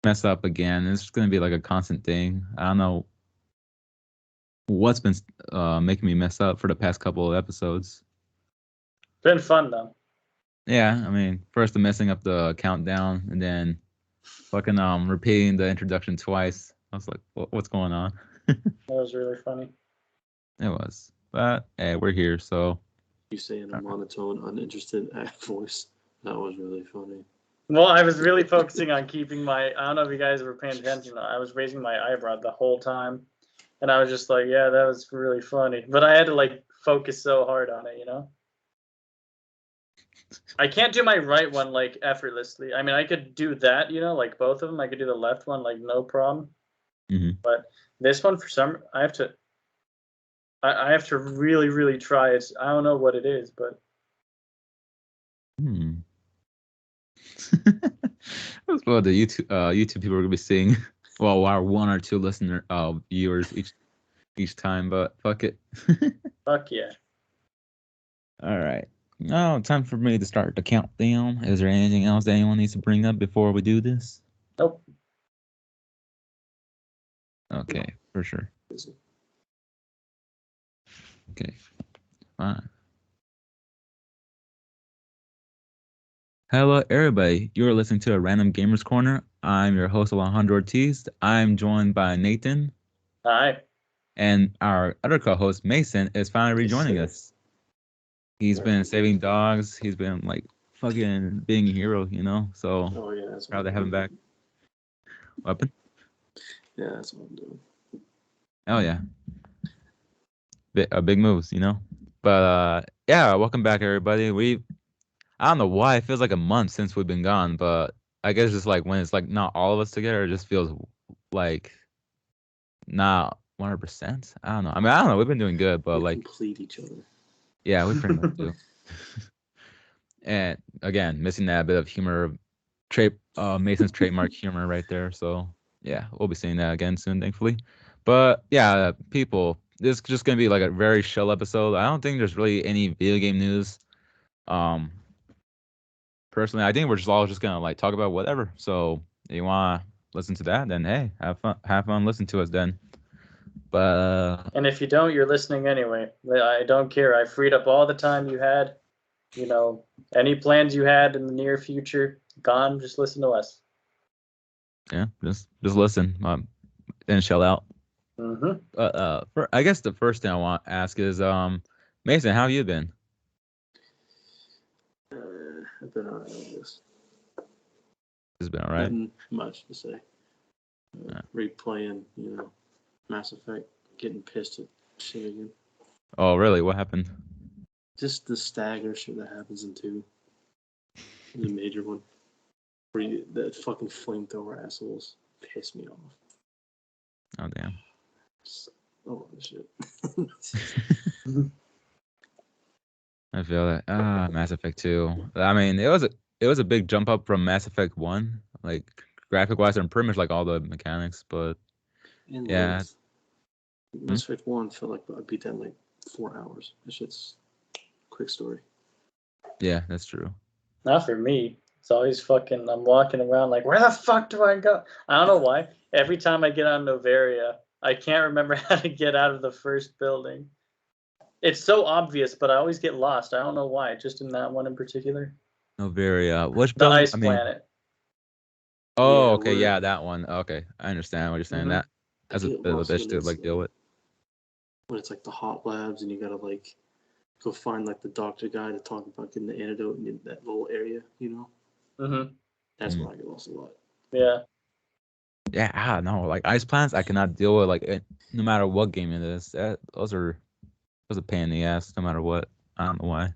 mess up again. It's just gonna be like a constant thing. I don't know what's been making me mess up for the past couple of episodes. Been fun though. Yeah, I mean, first the messing up the countdown, and then fucking repeating the introduction twice. I was like, what's going on? That was really funny. It was, but hey, we're here, so You say in a monotone, uninterested voice. That was really funny. Well, I was really focusing on keeping my. I don't know if you guys were paying attention. I was raising my eyebrow the whole time, and I was just like, "Yeah, that was really funny." But I had to like focus so hard on it, you know. I can't do my right one like effortlessly. I mean, I could do that, you know, like both of them. I could do the left one like no problem. hmm But this one, for some, I have to. I have to really, really try it. I don't know what it is, but Hmm. That's what the YouTube people are gonna be seeing. Well, our one or two listener viewers each time, but fuck it. fuck yeah. All right. Now, time for me to start the countdown. Is there anything else that anyone needs to bring up before we do this? Nope. Okay, for sure. Okay, fine. Hello, everybody. You're listening to a Random Gamers Corner. I'm your host, Alejandro Ortiz. I'm joined by Nathan, Hi. and our other co-host, Mason, is finally rejoining us. He's been saving dogs. He's been like fucking being a hero, you know. So Oh yeah, that's proud to have him back. Weapon? Yeah, that's what I'm doing. Oh yeah, big moves, you know. But yeah, welcome back, everybody. I don't know why it feels like a month since we've been gone, but I guess it's like when it's like not all of us together, it just feels like not 100%. I don't know. I mean, I don't know. We've been doing good, but We like, complete each other. yeah, we pretty much do. And again, missing that bit of humor, Mason's trademark humor right there. So yeah, we'll be seeing that again soon, thankfully. But yeah, people, this is just gonna be like a very chill episode. I don't think there's really any video game news. Um, Personally, I think we're just all just gonna like talk about whatever. So if you wanna listen to that, then hey, have fun, listen to us then. But And if you don't, you're listening anyway. I don't care. I freed up all the time you had. You know, any plans you had in the near future, gone. Just listen to us. yeah, just listen and shell out. Mm-hmm. But I guess the first thing I want to ask is Mason, how have you been? I've been alright on this. It's been all right. Nothing much to say. Replaying, Mass Effect, getting pissed at shit again. Oh, really? What happened? Just the stagger shit that happens in 2. The major one. Where that fucking flamethrower assholes piss me off. Oh, damn. Oh, shit. I feel that. Mass Effect 2. I mean, it was a big jump up from Mass Effect 1, like graphic wise and pretty much like all the mechanics, but In yeah. length. Mass Effect 1 felt like I beat that in like 4 hours. That shit's quick story. Yeah, that's true. Not for me. It's always fucking. I'm walking around like, where the fuck do I go? I don't know why. Every time I get on Novaria, I can't remember how to get out of the first building. It's so obvious, but I always get lost. I don't know why. Just in that one in particular, No, very which the building? ice I mean, planet. oh, Yeah, okay, yeah, that one. Okay, I understand what you're saying. Mhm. That's I a get bit of a lost bitch when to it's like deal with. when it's like the hot labs and you gotta like go find like the doctor guy to talk about getting the antidote in that little area, Mhm. That's where I get lost a lot. Yeah. Yeah, I don't know. Like ice plants, I cannot deal with like no matter what game it is. Those a pain in the ass no matter what. I don't know why.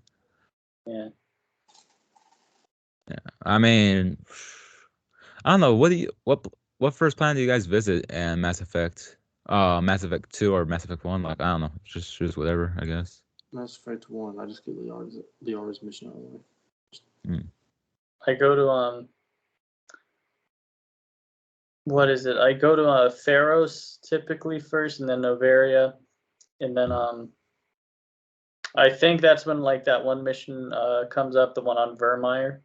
Yeah. Yeah, I mean, I don't know. What first planet do you guys visit in Mass Effect? Mass Effect 2 or Mass Effect 1? Like I don't know. Just whatever, I guess. Mass Effect 1, I just get Liara's mission out of the way. Mm. I go to what is it? I go to Pharos typically first, and then Novaria, and then I think that's when like that one mission comes up, the one on Vermeer.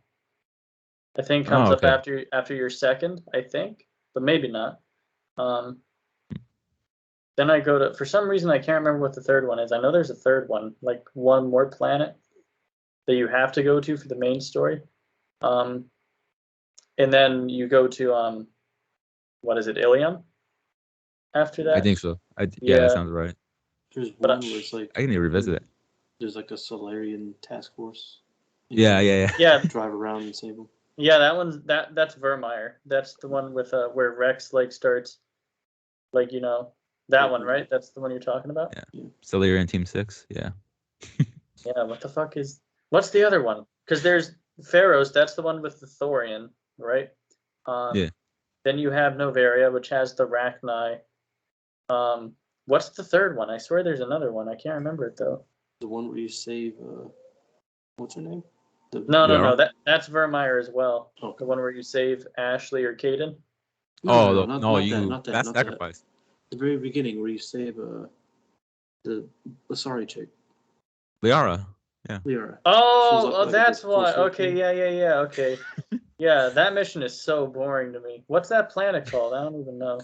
I think Oh, comes up okay. after your second. I think. but maybe not. Then I go to, for some reason, I can't remember what the third one is. I know there's a third one, like one more planet that you have to go to for the main story. And then you go to, what is it, Ilium? After that? I think so. Yeah, that Yeah. sounds right. There's But one where it's like I can even revisit it. there's like a Solarian task force. Yeah. Yeah, Drive around and save them. yeah, that one's that's Vermeer. That's the one with where Rex like starts, like that one, right? That's the one you're talking about. Yeah. Solarian Team 6. Yeah. Yeah. What the fuck is? What's the other one? Because there's Pharos. That's the one with the Thorian, right? Yeah. Then you have Novaria, which has the Rachni. What's the third one? I swear there's another one. I can't remember it though. The one where you save what's her name? No. That's Vermeer as well. Oh. The one where you save Ashley or Caden. Not that. That's sacrifice. The very beginning where you save the Asari chick. Liara. Liara. Oh, like that's a why. force Okay, thing. yeah. Okay. Yeah, that mission is so boring to me. What's that planet called? I don't even know.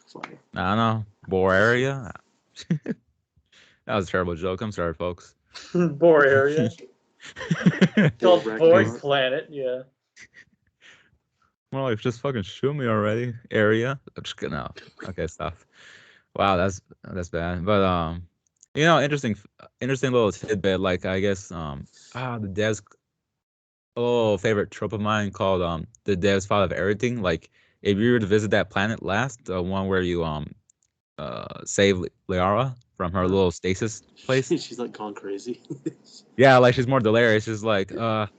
Fire. I don't know. Bore area. That was a terrible joke. I'm sorry, folks. Bore area. Called Ragnarok. Borg Planet, yeah. More like just fucking shoot me already. Area. I'm just kidding. No. Okay, stop. Wow, that's bad. But interesting little tidbit. Like I guess the devs favorite trope of mine called the devs fault of everything. Like if you were to visit that planet last, the one where you save Liara from her little stasis place. She's like gone crazy. Yeah, like she's more delirious. She's like, are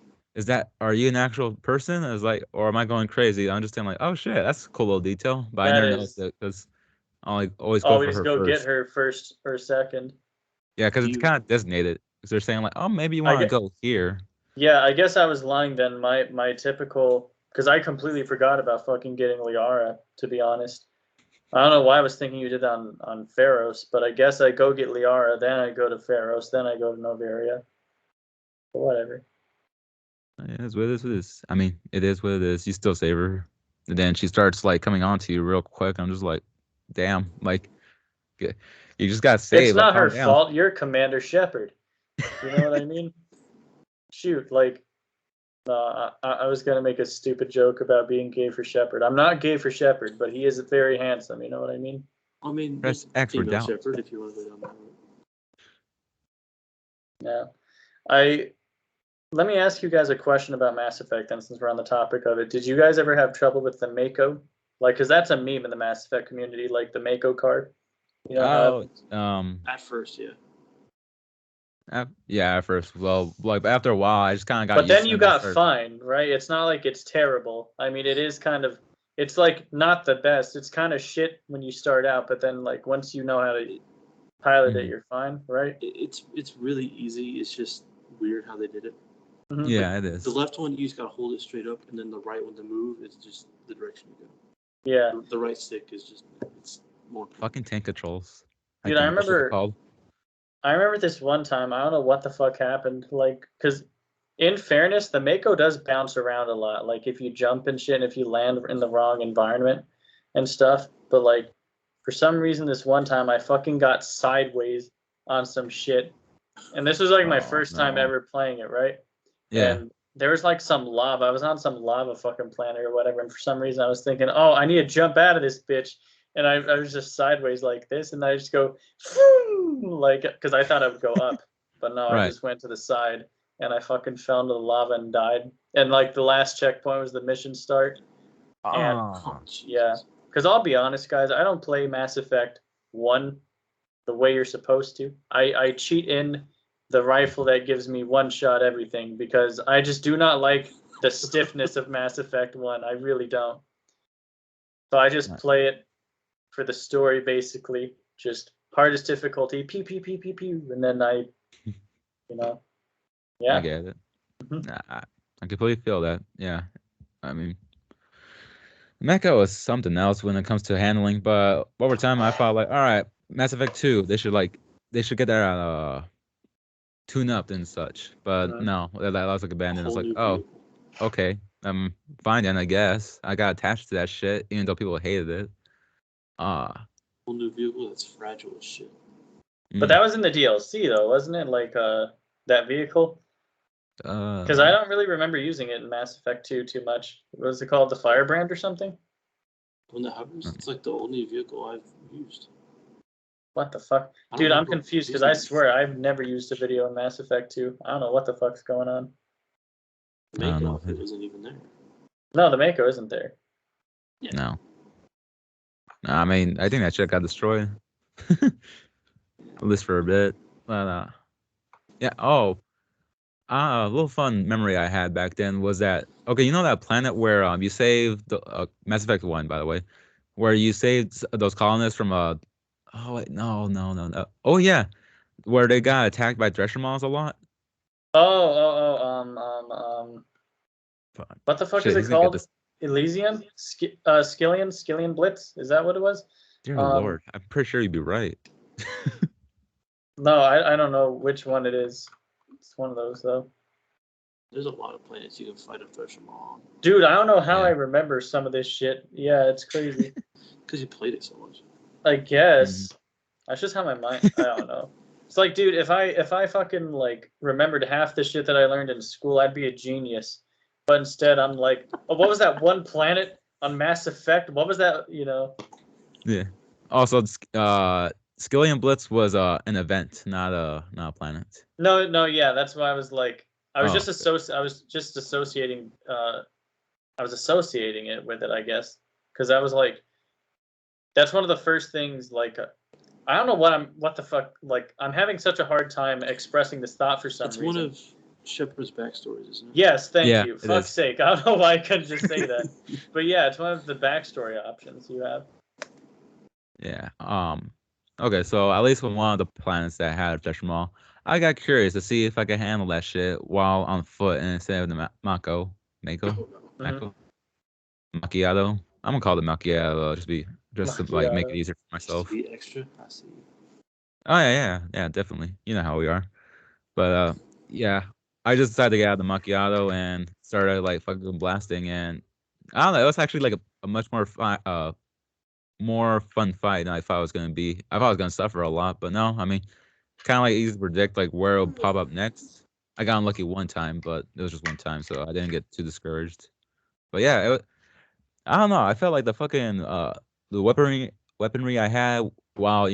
you an actual person? I was like, or am I going crazy? I understand, like, oh shit, that's a cool little detail. But I That never is- noticed it because I like always go for Always her go first. get her first or second. Yeah, because it's You- kind of designated. Because they're saying like, oh, maybe you want to go here. Yeah, I guess I was lying then. My typical, because I completely forgot about fucking getting Liara, to be honest. I don't know why I was thinking you did that on Pharos, but I guess I go get Liara, then I go to Pharos, then I go to Novaria. But whatever. It is what it is. I mean, it is what it is. You still save her, and then she starts like coming on to you real quick. I'm just like, damn, like, you just got saved. It's not like, her fault. You're Commander Shepard. You know what I mean? Shoot, like, I was gonna make a stupid joke about being gay for Shepard. I'm not gay for Shepard, but he is very handsome. You know what I mean? I mean, Press X for female doubt. shepherd if you want to go down that route. Yeah. Let me ask you guys a question about Mass Effect then, since we're on the topic of it. Did you guys ever have trouble with the Mako? Like, because that's a meme in the Mass Effect community, like the Mako card. You know how At first, yeah. Yeah, at first. Well, like after a while, I just kind of got. but used then to you it and I got started- fined, right? It's not like it's terrible. I mean, it is kind of, it's like not the best. It's kind of shit when you start out, but then like once you know how to pilot it, you're fine, right? It's really easy. It's just weird how they did it. Mhm. Yeah, it is. The left one, you just gotta hold it straight up, and then the right one to move is just the direction you go. Yeah. The right stick is just it's more. Fucking tank controls. Dude, I think that's what they're remember- called. I remember this one time, I don't know what the fuck happened, like, because in fairness, the Mako does bounce around a lot. Like, if you jump and shit, and if you land in the wrong environment and stuff. But, like, for some reason, this one time, I fucking got sideways on some shit. And this was, like, my first time no. ever playing it, right? Yeah. And there was, like, some lava. I was on some lava fucking planet or whatever. And for some reason, I was thinking, oh, I need to jump out of this bitch. And I was just sideways like this. And I just go, like, because I thought I would go up. But no, I Right. just went to the side. And I fucking fell into the lava and died. And, like, the last checkpoint was the mission start. And, Oh, yeah. Because I'll be honest, guys, I don't play Mass Effect 1 the way you're supposed to. I cheat in the rifle that gives me one shot everything because I just do not like the stiffness of Mass Effect 1. I really don't. So I just play it for the story, basically. Just hardest difficulty, pew, pew, pew, pew, pew. And then I, yeah. I get it. Mhm. I completely feel that. Yeah. I mean, Mecha was something else when it comes to handling, but over time I felt like, all right, Mass Effect 2, they should get that tune up and such. But no, that was like abandoned. I was like, oh, okay. fine then, I guess. I got attached to that shit, even though people hated it. Whole new vehicle that's fragile as shit. But that was in the DLC though, wasn't it? Like that vehicle. Because I don't really remember using it in Mass Effect 2 too much. What was it called? The Firebrand or something? When that hovers, it's like the only vehicle I've used. What the fuck? Dude, I'm confused because I swear I've never used a video in Mass Effect 2. I don't know what the fuck's going on. The Mako outfit wasn't even there. No, the Mako isn't there. Yeah. No. I mean, I think that shit got destroyed. At least for a bit. But, yeah, a little fun memory I had back then was that, okay, you know that planet where you saved the Mass Effect 1, by the way, where you saved those colonists from oh wait, no. Oh yeah, where they got attacked by Thresher Maws a lot. What the fuck Shit, is it called? Elysium? Skillian Blitz? Is that what it was? Dear Lord, I'm pretty sure you'd be right. No, I don't know which one it is. It's one of those though. There's a lot of planets you can fight a Thresher Maw on. Dude, I don't know how I remember some of this shit. Yeah, it's crazy. Because you played it so much. I guess. That's just how my mind. I don't know. It's like, dude, if I fucking like remembered half the shit that I learned in school, I'd be a genius. But instead, I'm like, oh, what was that one planet on Mass Effect? What was that? You know? Yeah. Also, Skillian Blitz was an event, not a planet. No, yeah, that's why I was like, I was just associating. I was associating it with it, I guess, because I was like, that's one of the first things. Like, I don't know what the fuck. Like, I'm having such a hard time expressing this thought for some reason. It's one of Shepard's backstories, isn't it? Yes, thank you. Fuck's sake, I don't know why I couldn't just say that. But yeah, it's one of the backstory options you have. Yeah. Okay, so at least with one of the planets that had a Thresher Maw, I got curious to see if I could handle that shit while on foot instead of the Mako. Macchiato. I'm gonna call it Macchiato just to like make it easier for myself. Just be extra. I see. Oh yeah, definitely. You know how we are. But yeah, I just decided to get out of the Macchiato and started like fucking blasting, and I don't know. It was actually like a much more fun fight than I thought it was gonna be. I thought I was gonna suffer a lot, but no. I mean, kind of like easy to predict like where it'll pop up next. I got unlucky one time, but it was just one time, so I didn't get too discouraged. But yeah, I don't know. I felt like the fucking the weaponry I had while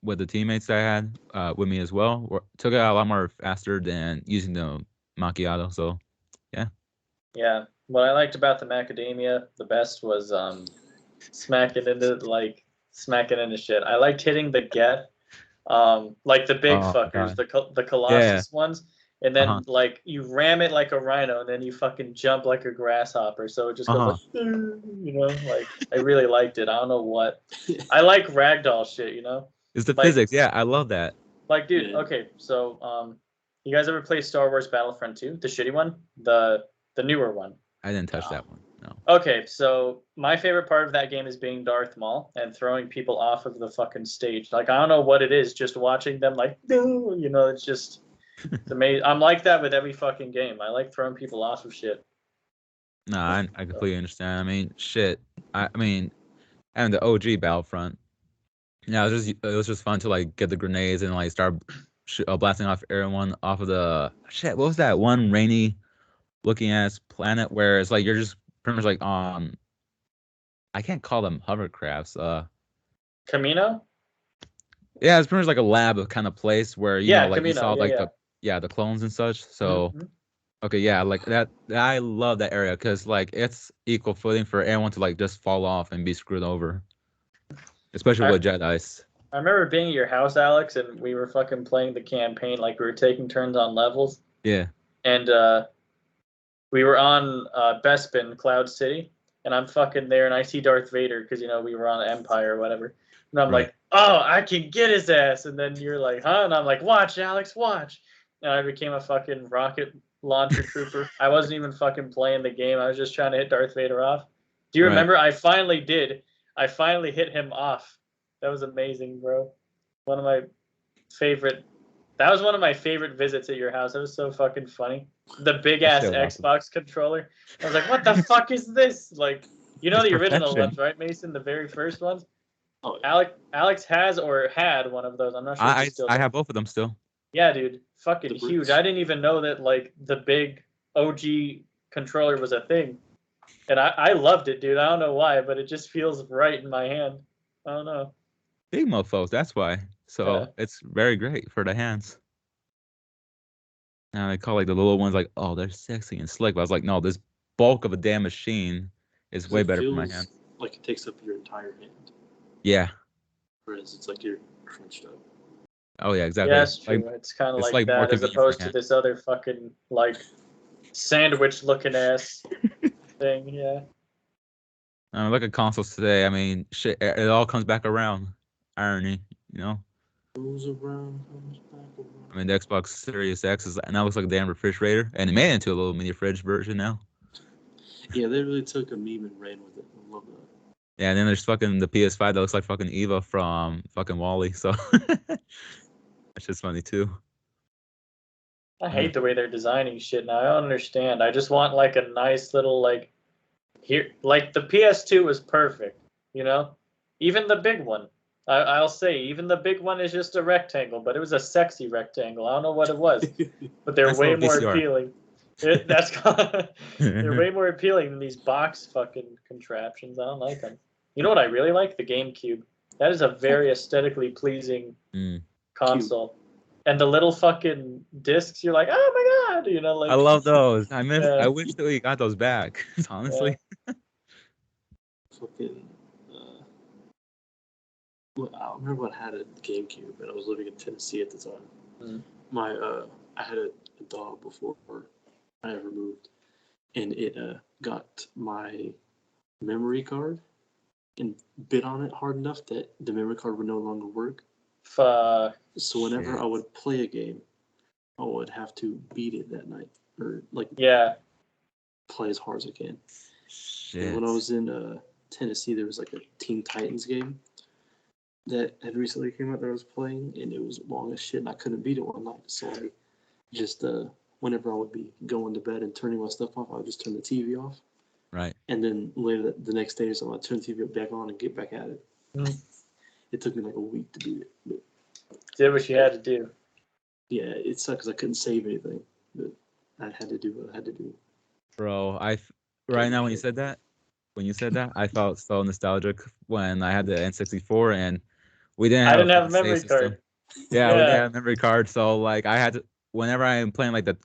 with the teammates I had with me as well took it out a lot more faster than using the Macchiato. So yeah. Yeah, what I liked about the macadamia the best was smacking into shit. I liked hitting the get, like the big fuckers, God. the Colossus ones. And then like you ram it like a rhino, and then you fucking jump like a grasshopper. So it just goes like, like I really liked it. I don't know what. I like ragdoll shit, It's the physics. Yeah, I love that. Like, dude, okay, so you guys ever play Star Wars Battlefront 2? The shitty one? The newer one? I didn't touch that one. No. Okay, so my favorite part of that game is being Darth Maul and throwing people off of the fucking stage. Like, I don't know what it is, just watching them like, it's just it's amazing. I'm like that with every fucking game. I like throwing people off of shit. No, I completely understand. I mean, shit. I mean, and the OG Battlefront. Yeah, it was just fun to like get the grenades and like start blasting off everyone off of the shit. What was that one rainy looking ass planet where it's like you're just pretty much like I can't call them hovercrafts. Camino? Yeah, it's pretty much like a lab kind of place where like Camino. you saw like the clones and such. So okay, yeah, like that. I love that area because like it's equal footing for everyone to like just fall off and be screwed over, especially with Jedi's. I remember being at your house, Alex, and we were fucking playing the campaign. Like we were taking turns on levels. Yeah. And we were on Bespin, Cloud City, and I'm fucking there, and I see Darth Vader because we were on Empire or whatever, and I'm like, oh, I can get his ass, and then you're like, huh, and I'm like, watch, Alex, watch, and I became a fucking rocket launcher trooper. I wasn't even fucking playing the game. I was just trying to hit Darth Vader off. Do you remember? I finally did. I finally hit him off. That was amazing, bro. That was one of my favorite visits at your house. That was so fucking funny. the big That ass shit was awesome. Xbox controller. I was like, what the fuck is this? Like, you know It's the original perfection. ones, right, Mason? The very first ones. Oh, yeah. Alex has or had one of those. I'm not sure if he still I does. have both of them still. Yeah, dude, fucking The huge. bricks. I didn't even know that like the big OG controller was a thing, and I loved it, dude. I don't know why, but it just feels right in my hand. I don't know. Big mofos, that's why. Yeah. So it's very great for the hands. And I call like the little ones like, oh, they're sexy and slick. But I was like, no, this bulk of a damn machine is 'Cause way it better for my feels hands. like it takes up your entire hand, Yeah. whereas it's like you're crunched up. Oh yeah, Yeah, exactly. it's true. It's kind of It's like like more that as convenient for opposed to hands. this other fucking like sandwich looking ass thing. Yeah. Look at consoles today. I mean, shit, it all comes back around. Irony, you know. Goes around, comes back around. I mean, the Xbox Series X is now looks like a damn refrigerator, and it made it into a little mini fridge version now. Yeah, they really took a meme and ran with it. I love that. Yeah, and then there's fucking the PS5 that looks like fucking Eva from fucking Wally. So that's just funny too. I hate the way they're designing shit now. I don't understand. I just want like a nice little like here like the PS2 was perfect, you know? Even the big one. I'll say even the big one is just a rectangle, but it was a sexy rectangle. I don't know what it was, but they're Nice way little more VCR. appealing. They're way more appealing than these box fucking contraptions. I don't like them. You know what I really like? The GameCube. That is a very aesthetically pleasing Mm. console. And the little fucking discs, you're like, oh my god, you know, I like love those. yeah, I wish that we got those back. yeah. Honestly. Fucking. Well, I remember when I had a GameCube and I was living in Tennessee at the time. Mm. I had a dog before I ever moved, and it got my memory card and bit on it hard enough that the memory card would no longer work. Fuck. So whenever Shit. I would play a game, I would have to beat it that night, or like Yeah. play as hard as I can. And Shit. when I was in Tennessee, there was like a Teen Titans game that had recently came out that I was playing, and it was long as shit, and I couldn't beat it one night. So I just whenever I would be going to bed and turning my stuff off, I would just turn the TV off. Right. And then later the next day or something, I'd turn the TV back on and get back at it. Mm. It took me like a week to beat it. But Did what you had to do. yeah, it sucked because I couldn't save anything. But I had to do what I had to do. Bro, right now when you said that, I felt so nostalgic when I had the N64 and we didn't I have a didn't have a fucking save memory system. card. Yeah, we didn't Yeah. have a memory card, so like I had to whenever I am playing like the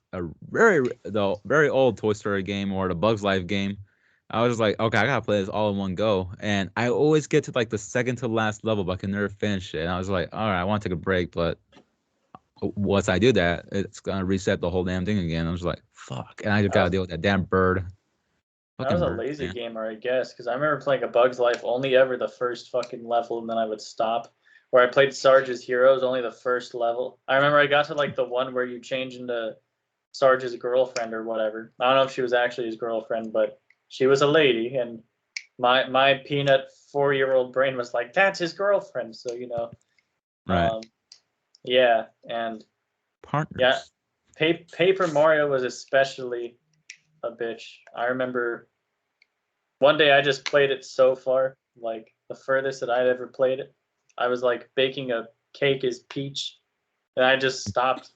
very old Toy Story game or the Bugs Life game, I was just like, okay, I gotta play this all in one go, and I always get to like the second to last level, but I can never finish it. And I was like, all right, I want to take a break, but once I do that, it's gonna reset the whole damn thing again. I was like, fuck, and I just gotta deal with that damn bird. I was Fucking a bird, lazy man. gamer, I guess, because I remember playing a Bug's Life only ever the first fucking level, and then I would stop. Where I played Sarge's Heroes, only the first level. I remember I got to like the one where you change into Sarge's girlfriend or whatever. I don't know if she was actually his girlfriend, but she was a lady, and my peanut 4-year-old brain was like, that's his girlfriend. So you know, Right. yeah, and yeah, Partners. Paper Mario was especially a bitch. I remember one day I just played it so far, like the furthest that I'd ever played it. I was like baking a cake as Peach, and I just stopped.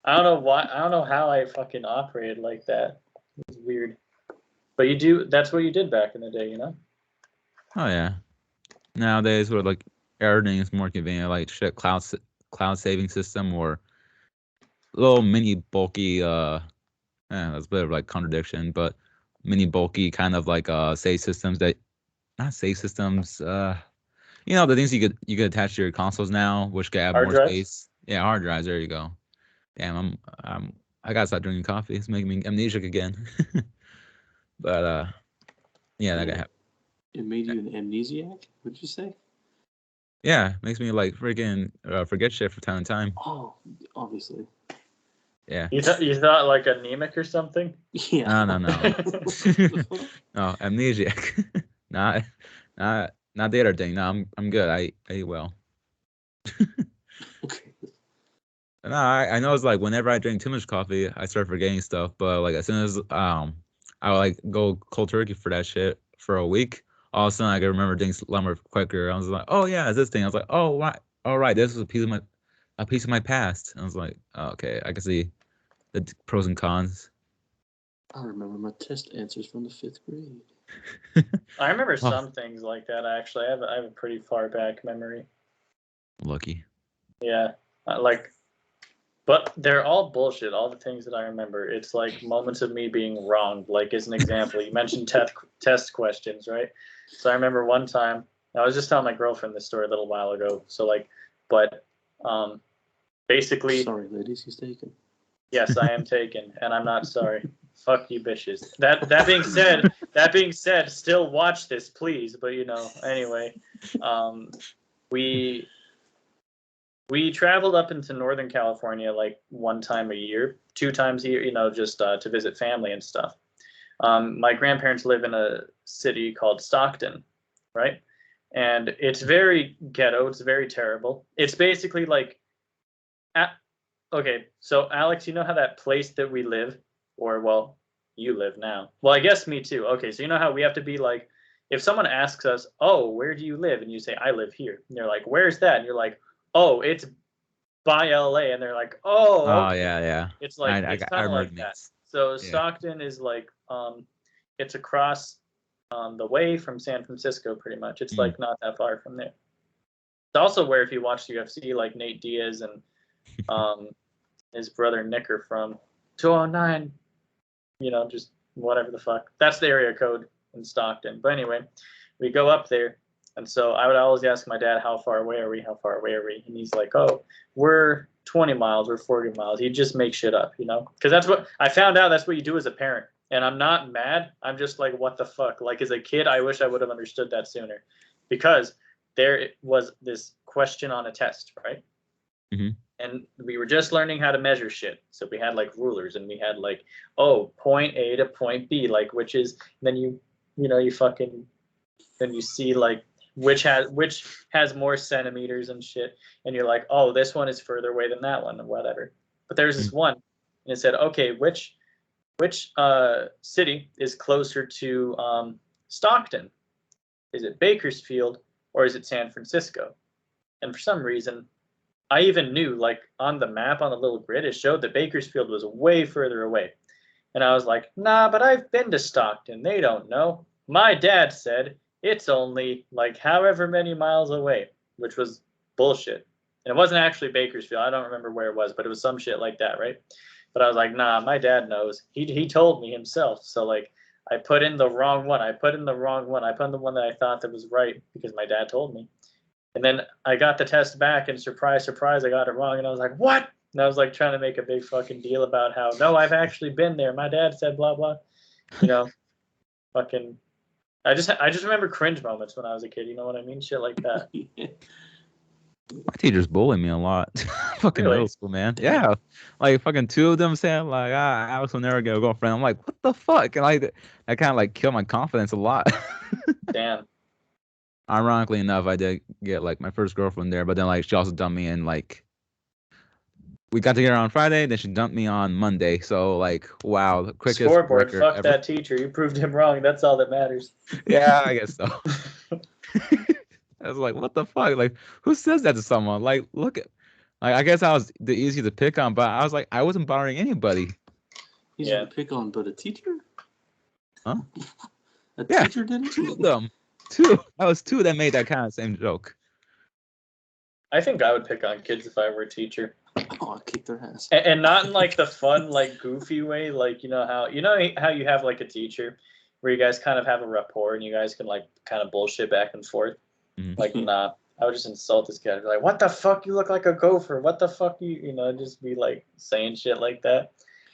I don't know why. I don't know how I fucking operated like that. It was weird. But you do. That's what you did back in the day, you know. Oh yeah. Nowadays, with like everything is more convenient, like shit, cloud saving system or little mini bulky. That's a bit of like contradiction, but mini bulky kind of like save systems that not save systems. The things you could attach to your consoles now, which could add Hard more drives. space. Yeah, hard drives. There you go. Damn, I gotta start drinking coffee. It's making me amnesiac again. But yeah, that Wait, got happen. it made you an amnesiac? What'd you say? Yeah, makes me like freaking forget shit from time to time. Oh, obviously. Yeah. You thought like anemic or something? Yeah. No. No, amnesiac. not not the other thing. No, I'm good. I ate well. Okay. No, I know it's like whenever I drink too much coffee, I start forgetting stuff. But like as soon as I would like go cold turkey for that shit for a week, all of a sudden I can remember things a lot more quicker. I was like, oh yeah, it's this thing. I was like, oh right, all right, this is a piece of my past. I was like, oh, okay, I can see the pros and cons. I remember my test answers from the 5th grade. I remember Oh, some things like that. Actually, I have a pretty far back memory. lucky. Yeah, like, but they're all bullshit. All the things that I remember, it's like moments of me being wrong. Like as an example, you mentioned test questions, right? So I remember one time I was just telling my girlfriend this story a little while ago. So like, but basically, Sorry, ladies, he's taken. yes, I am taken, and I'm not sorry. Fuck you, bitches. That being said, still watch this, please. But anyway, we we traveled up into Northern California like one time a year, 2 times a year, just to visit family and stuff. My grandparents live in a city called Stockton, right? And it's very ghetto. It's very terrible. It's basically like, okay, so Alex, you know how that place that we live, or well, you live now. Well, I guess me too. Okay, so you know how we have to be like, if someone asks us, "Oh, where do you live?" and you say, "I live here," and they're like, "Where's that?" and you're like, "Oh, it's by LA," and they're like, "Oh, Oh okay." yeah, yeah. It's like it's I kind of remember like the that. names. So Yeah. Stockton is like it's across the way from San Francisco, pretty much. It's like not that far from there. It's also where if you watch UFC, like Nate Diaz and um, his brother Nick are from 209. Just whatever the fuck. That's the area code in Stockton. But anyway, we go up there. And so I would always ask my dad, how far away are we? How far away are we? And he's like, oh, we're 20 miles, we're 40 miles. He'd just make shit up, Because that's what I found out. That's what you do as a parent. And I'm not mad. I'm just like, what the fuck? Like as a kid, I wish I would have understood that sooner. Because there was this question on a test, right? Mm-hmm. And we were just learning how to measure shit. So we had like rulers and we had like, oh, point A to point B, like which is, then you fucking, then you see like which has more centimeters and shit. And you're like, oh, this one is further away than that one and whatever. But there's this one and it said, okay, which city is closer to Stockton? Is it Bakersfield or is it San Francisco? And for some reason, I even knew, like, on the map, on the little grid, it showed that Bakersfield was way further away. And I was like, nah, but I've been to Stockton. They don't know. My dad said it's only, like, however many miles away, which was bullshit. And it wasn't actually Bakersfield. I don't remember where it was, but it was some shit like that, right? But I was like, nah, my dad knows. He told me himself. So, like, I put in the wrong one. I put in the one that I thought that was right because my dad told me. And then I got the test back, and surprise, surprise, I got it wrong. And I was like, what? And I was like trying to make a big fucking deal about how, no, I've actually been there. My dad said blah, blah. Fucking. I just remember cringe moments when I was a kid. You know what I mean? Shit like that. My teachers bullied me a lot. Fucking Really? middle school, man. Yeah. Like fucking two of them saying like, Alex will never get a girlfriend. I'm like, what the fuck? And like that kind of like killed my confidence a lot. Damn. Ironically enough, I did get like my first girlfriend there, but then like she also dumped me and like we got together on Friday, then she dumped me on Monday. So like, wow, the quickest Scoreboard. record Fuck ever. that teacher. You proved him wrong. That's all that matters. Yeah, I guess so. I was like, what the fuck? Like, who says that to someone? Like, look at, like, I guess I was the easy to pick on, but I was like, I wasn't bothering anybody. Easy to pick on, but a teacher? Huh? A Yeah, teacher didn't? two of them. Two. I was two that made that kind of same joke. I think I would pick on kids if I were a teacher. Oh, I'd kick their ass. And not in like the fun, like goofy way, like how you have like a teacher where you guys kind of have a rapport and you guys can like kind of bullshit back and forth. Mhm. Like, nah, I would just insult this kid. I'd be like, what the fuck? You look like a gopher. What the fuck just be like saying shit like that.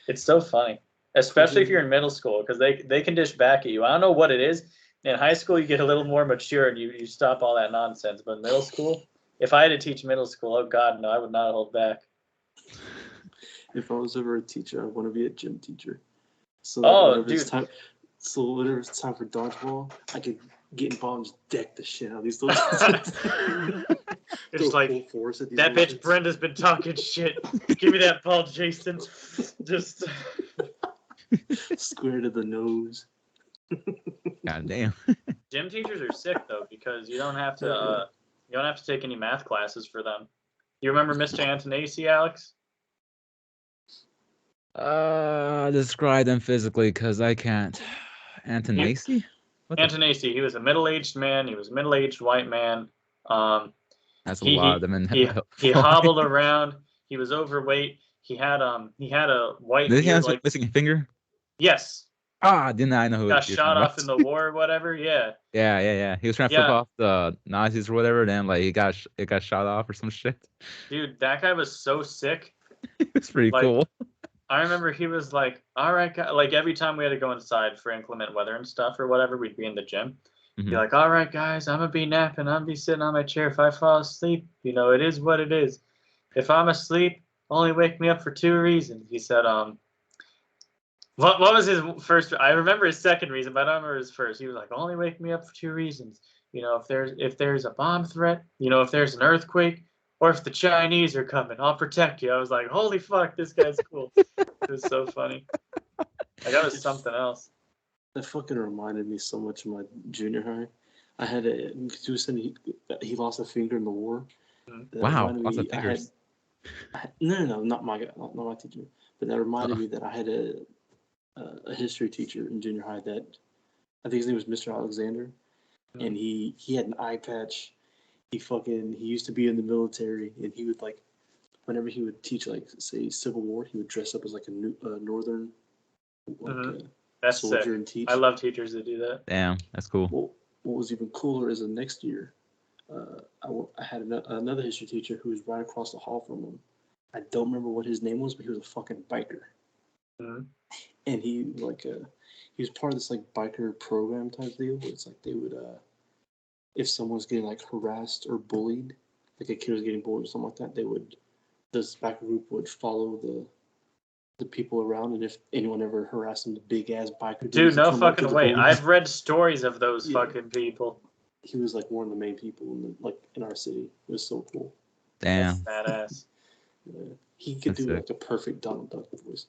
It's so funny. Especially if you're in middle school, because they can dish back at you. I don't know what it is. In high school you get a little more mature and you stop all that nonsense. But in middle school, if I had to teach middle school, oh god, no, I would not hold back. If I was ever a teacher, I want to be a gym teacher. So Dude. Whenever it's time for dodgeball, I could get involved and just deck the shit out of these little kids. It's Go like, full force at these that little bitch shits. Brenda's been talking shit. Give me that ball, Jason. Just Square to the nose. God damn. gym teachers are sick though, because you don't have to take any math classes for them. You remember Mr. Antonacci, Alex? Describe them physically, because I can't. Antonacci? What the? Antonacci, he was a middle-aged man. He was a middle-aged white man. That's a He lot of them in he hobbled around. He was overweight. He had a white Did he beard. have Like, missing a finger? yes, Didn't I know who got you're shot talking off about? in the war or whatever. Yeah, Yeah. He was trying to flip yeah, off the Nazis or whatever. Then like it got shot off or some shit. dude, that guy was so sick. It's pretty Like, cool. I remember he was like, "All right, guys," like every time we had to go inside for inclement weather and stuff or whatever, we'd be in the gym. Be Mhm. like, "All right, guys, I'm gonna be napping. I'm gonna be sitting on my chair. If I fall asleep, it is what it is. If I'm asleep, only wake me up for two reasons." He said, what was his first? I remember his second reason, but I don't remember his first. He was like, "Only wake me up for two reasons. If there's a bomb threat, if there's an earthquake, or if the Chinese are coming, I'll protect you." I was like, "Holy fuck, this guy's cool." It was so funny. Like, that was something else. That fucking reminded me so much of my junior high. I had a he lost a finger in the war. That Wow, reminded lots of me fingers. no, not my teacher, but that reminded Oh. me that I had a history teacher in junior high that I think his name was Mr. Alexander, and he had an eye patch. He used to be in the military, and he would like whenever he would teach like say Civil War, he would dress up as like a northern like That's soldier sick. and teach. I love teachers that do that. Damn, that's cool. Well, what was even cooler is the next year, I had another history teacher who was right across the hall from him. I don't remember what his name was, but he was a fucking biker. Mhm. And he was part of this like biker program type deal where it's like they would if someone's getting like harassed or bullied, like a kid was getting bullied or something like that, this biker group would follow the people around, and if anyone ever harassed them, the big ass biker Dude, no come up to fucking the way. police. I've read stories of those Yeah. fucking people. He was like one of the main people in our city. It was so cool. Damn. That's badass. Yeah. He could That's do sick. like a perfect Donald Duck voice.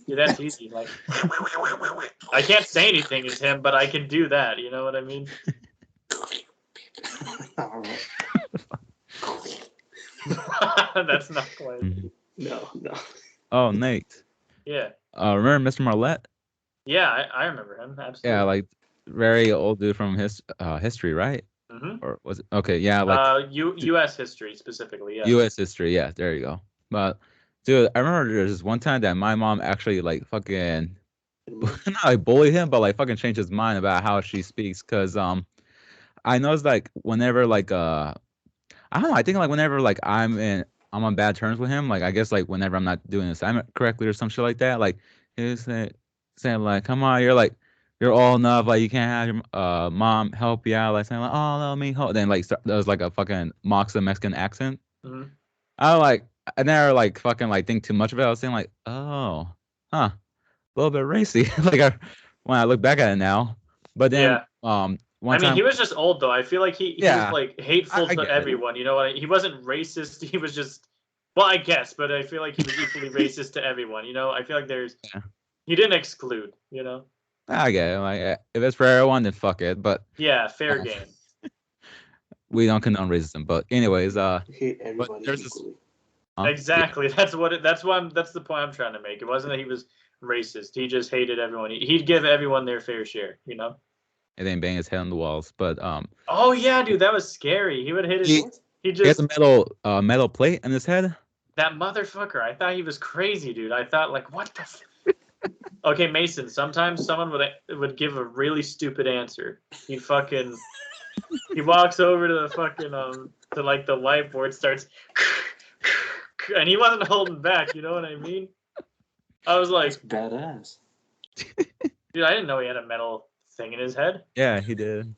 Dude, that's easy. Like, I can't say anything as him, but I can do that. You know what I mean? That's not quite. Mhm. No. Oh, Nate. Yeah. Remember Mr. Marlette? Yeah, I remember him. Absolutely. Yeah, like very old dude from history, right? Mm-hmm. Or was it? Okay, yeah, like U.S. history specifically. Yeah. U.S. history. Yeah, there you go. But dude, I remember there was this one time that my mom actually like fucking not like bullied him, but like fucking changed his mind about how she speaks. Cause I noticed like whenever like I don't know, I think like whenever like I'm on bad terms with him, like I guess like whenever I'm not doing the assignment correctly or some shit like that, like he was saying like, "Come on, you're old enough, like you can't have your mom help you out," like saying like, "Oh, let me help." Then like there was like a fucking mocks Mexican accent. Mm-hmm. I never like fucking like think too much of it. I was saying like, "Oh, huh, a little bit racy." Like when I look back at it now, but then Yeah. one I mean, time, he was just old though. I feel like he was yeah, like hateful I to get it. everyone. You know what? He wasn't racist. He was just, well, I guess, but I feel like he was equally racist to everyone. I feel like Yeah. he didn't exclude. I get it. Like if it's for everyone, then fuck it. But Yeah, fair uh, game. we don't condone racism. But anyways, Hate but everybody there's this. equally. Exactly. That's that's the point I'm trying to make. It wasn't that he was racist. He just hated everyone. He'd give everyone their fair share. And then bang his head on the walls. But Oh yeah, dude, that was scary. He would hit his. he He he has just a metal plate in his head. that motherfucker. I thought he was crazy, dude. I thought like, what the. Okay, Mason. Sometimes someone would give a really stupid answer. He walks over to the fucking to like the whiteboard, starts, and he wasn't holding back. You know what I mean? I was like, That's badass. dude, I didn't know he had a metal thing in his head. Yeah, he did.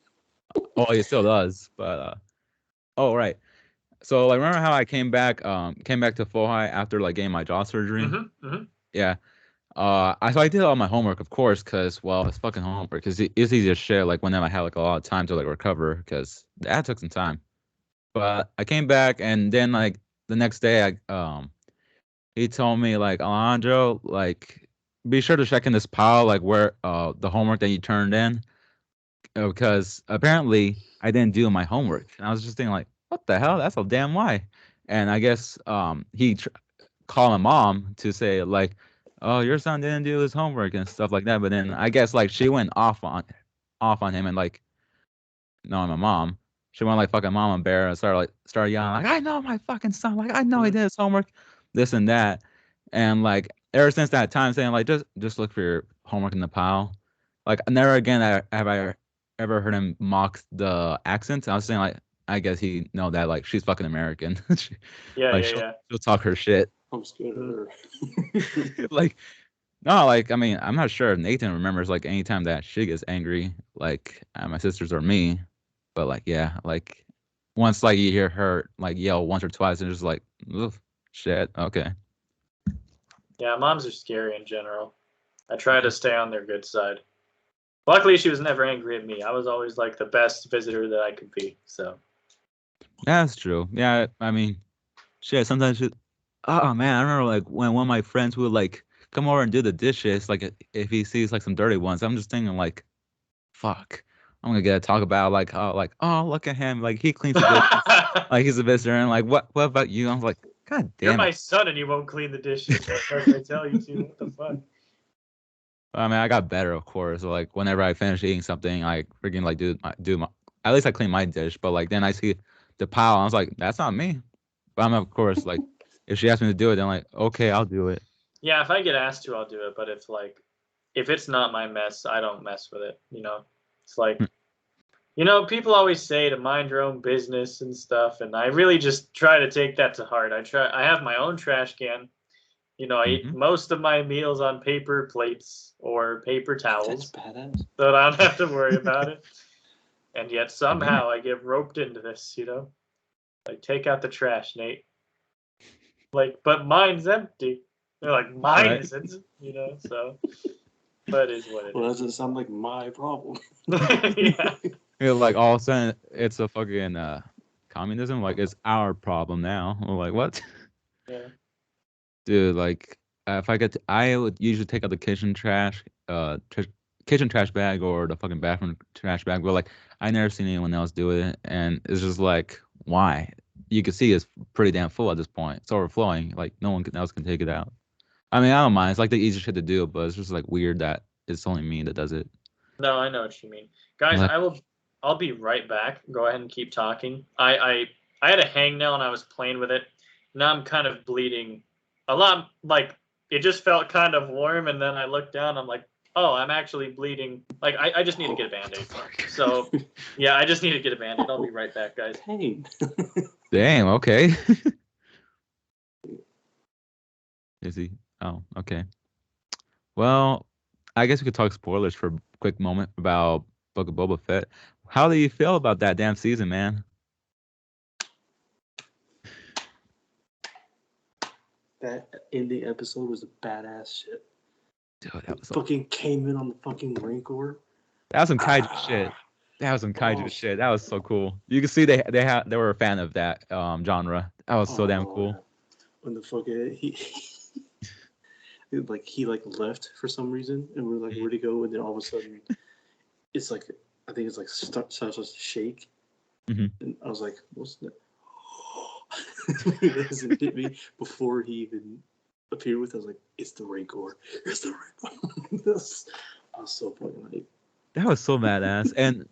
Oh, he still does. But oh right. So like, remember how I came back to full high after like getting my jaw surgery? Mm-hmm, mm-hmm. Yeah. I did all my homework, of course, because well, it's fucking homework. Because it's easy to share like whenever I had like a lot of time to like recover, because that took some time. But I came back, and then like the next day, he told me like, Alejandro, like, be sure to check in this pile, like where the homework that you turned in, because apparently I didn't do my homework. And I was just thinking like, what the hell? That's a damn lie. And I guess called my mom to say like, oh, your son didn't do his homework and stuff like that. But then I guess like she went off on him and like, no, my mom. She went like fucking mama bear and started yelling like, I know my fucking son, like I know he did his homework, this and that. And like ever since that time saying like just look for your homework in the pile. Like never again have I ever heard him mock the accent. I was saying like I guess he know that like she's fucking American. Yeah, Like yeah, she'll yeah. she'll talk her shit. I'm scared of her. Like no, like I mean, I'm not sure if Nathan remembers like anytime that she gets angry, like at my sisters or me, but like yeah, like once like you hear her like yell once or twice, and just like, oof, shit, okay, Yeah, moms are scary in general. I try to stay on their good side. Luckily, she was never angry at me. I was always like the best visitor that I could be. So yeah, that's true. Yeah, I mean, shit, sometimes she, oh man, I remember like when one of my friends would like come over and do the dishes, like if he sees like some dirty ones, I'm just thinking like, fuck, I'm gonna get to talk about like oh look at him, like he cleans the dishes, like he's a visitor, and like what about you? I was like, god you're damn my it. son and you won't clean the dishes unless I tell you to. What the fuck? I mean, I got better, of course. Like whenever I finish eating something, I freaking like do my at least I clean my dish. But like then I see the pile, I was like, that's not me. But I'm of course like, if she asks me to do it, then like, okay, I'll do it. Yeah, if I get asked to, I'll do it. But if it's not my mess, I don't mess with it. It's like people always say to mind your own business and stuff, and I really just try to take that to heart. I have my own trash can. I eat Mm-hmm. most of my meals on paper plates or paper That's towels, badass. so that I don't have to worry about it. And yet Yeah. somehow I get roped into this. Like, take out the trash, Nate. Like, but mine's empty. They're like, All mine right. isn't. So, but it is what it Well, that is. doesn't sound like my problem. Yeah. Yeah, like all of a sudden it's a fucking communism. Like it's our problem now. I'm like what? Yeah. Dude, like if I would usually take out the kitchen trash bag or the fucking bathroom trash bag, but like I never seen anyone else do it, and it's just like why? You can see it's pretty damn full at this point. It's overflowing. Like no one else can take it out. I mean, I don't mind. It's like the easiest shit to do, but it's just like weird that it's only me that does it. No, I know what you mean. Guys, Like, I'll be right back. Go ahead and keep talking. I had a hangnail and I was playing with it. Now I'm kind of bleeding a lot. Like, it just felt kind of warm, and then I looked down, I'm like, oh, I'm actually bleeding. Like, I just need to get a band-aid. So yeah, I just need to get a band-aid. I'll be right back, guys. Pain. damn, okay. Is he? Oh, okay. Well, I guess we could talk spoilers for a quick moment about Book of Boba Fett. How do you feel about that damn season, man? That ending episode was a badass shit. Dude, Fucking came in on the fucking Rancor. that was some kaiju shit. That was some kaiju shit. That was so cool. You can see they were a fan of that genre. That was so damn cool. Yeah. When the fucking he left for some reason, and we're like, where'd he go? And then all of a sudden, it's like I think it's like starts to shake, Mhm. and I was like, what's that? It hasn't hit me before he even appeared with. I was like, it's the Rancor. It's the Rancor. I was so fucking hyped. That was so badass. And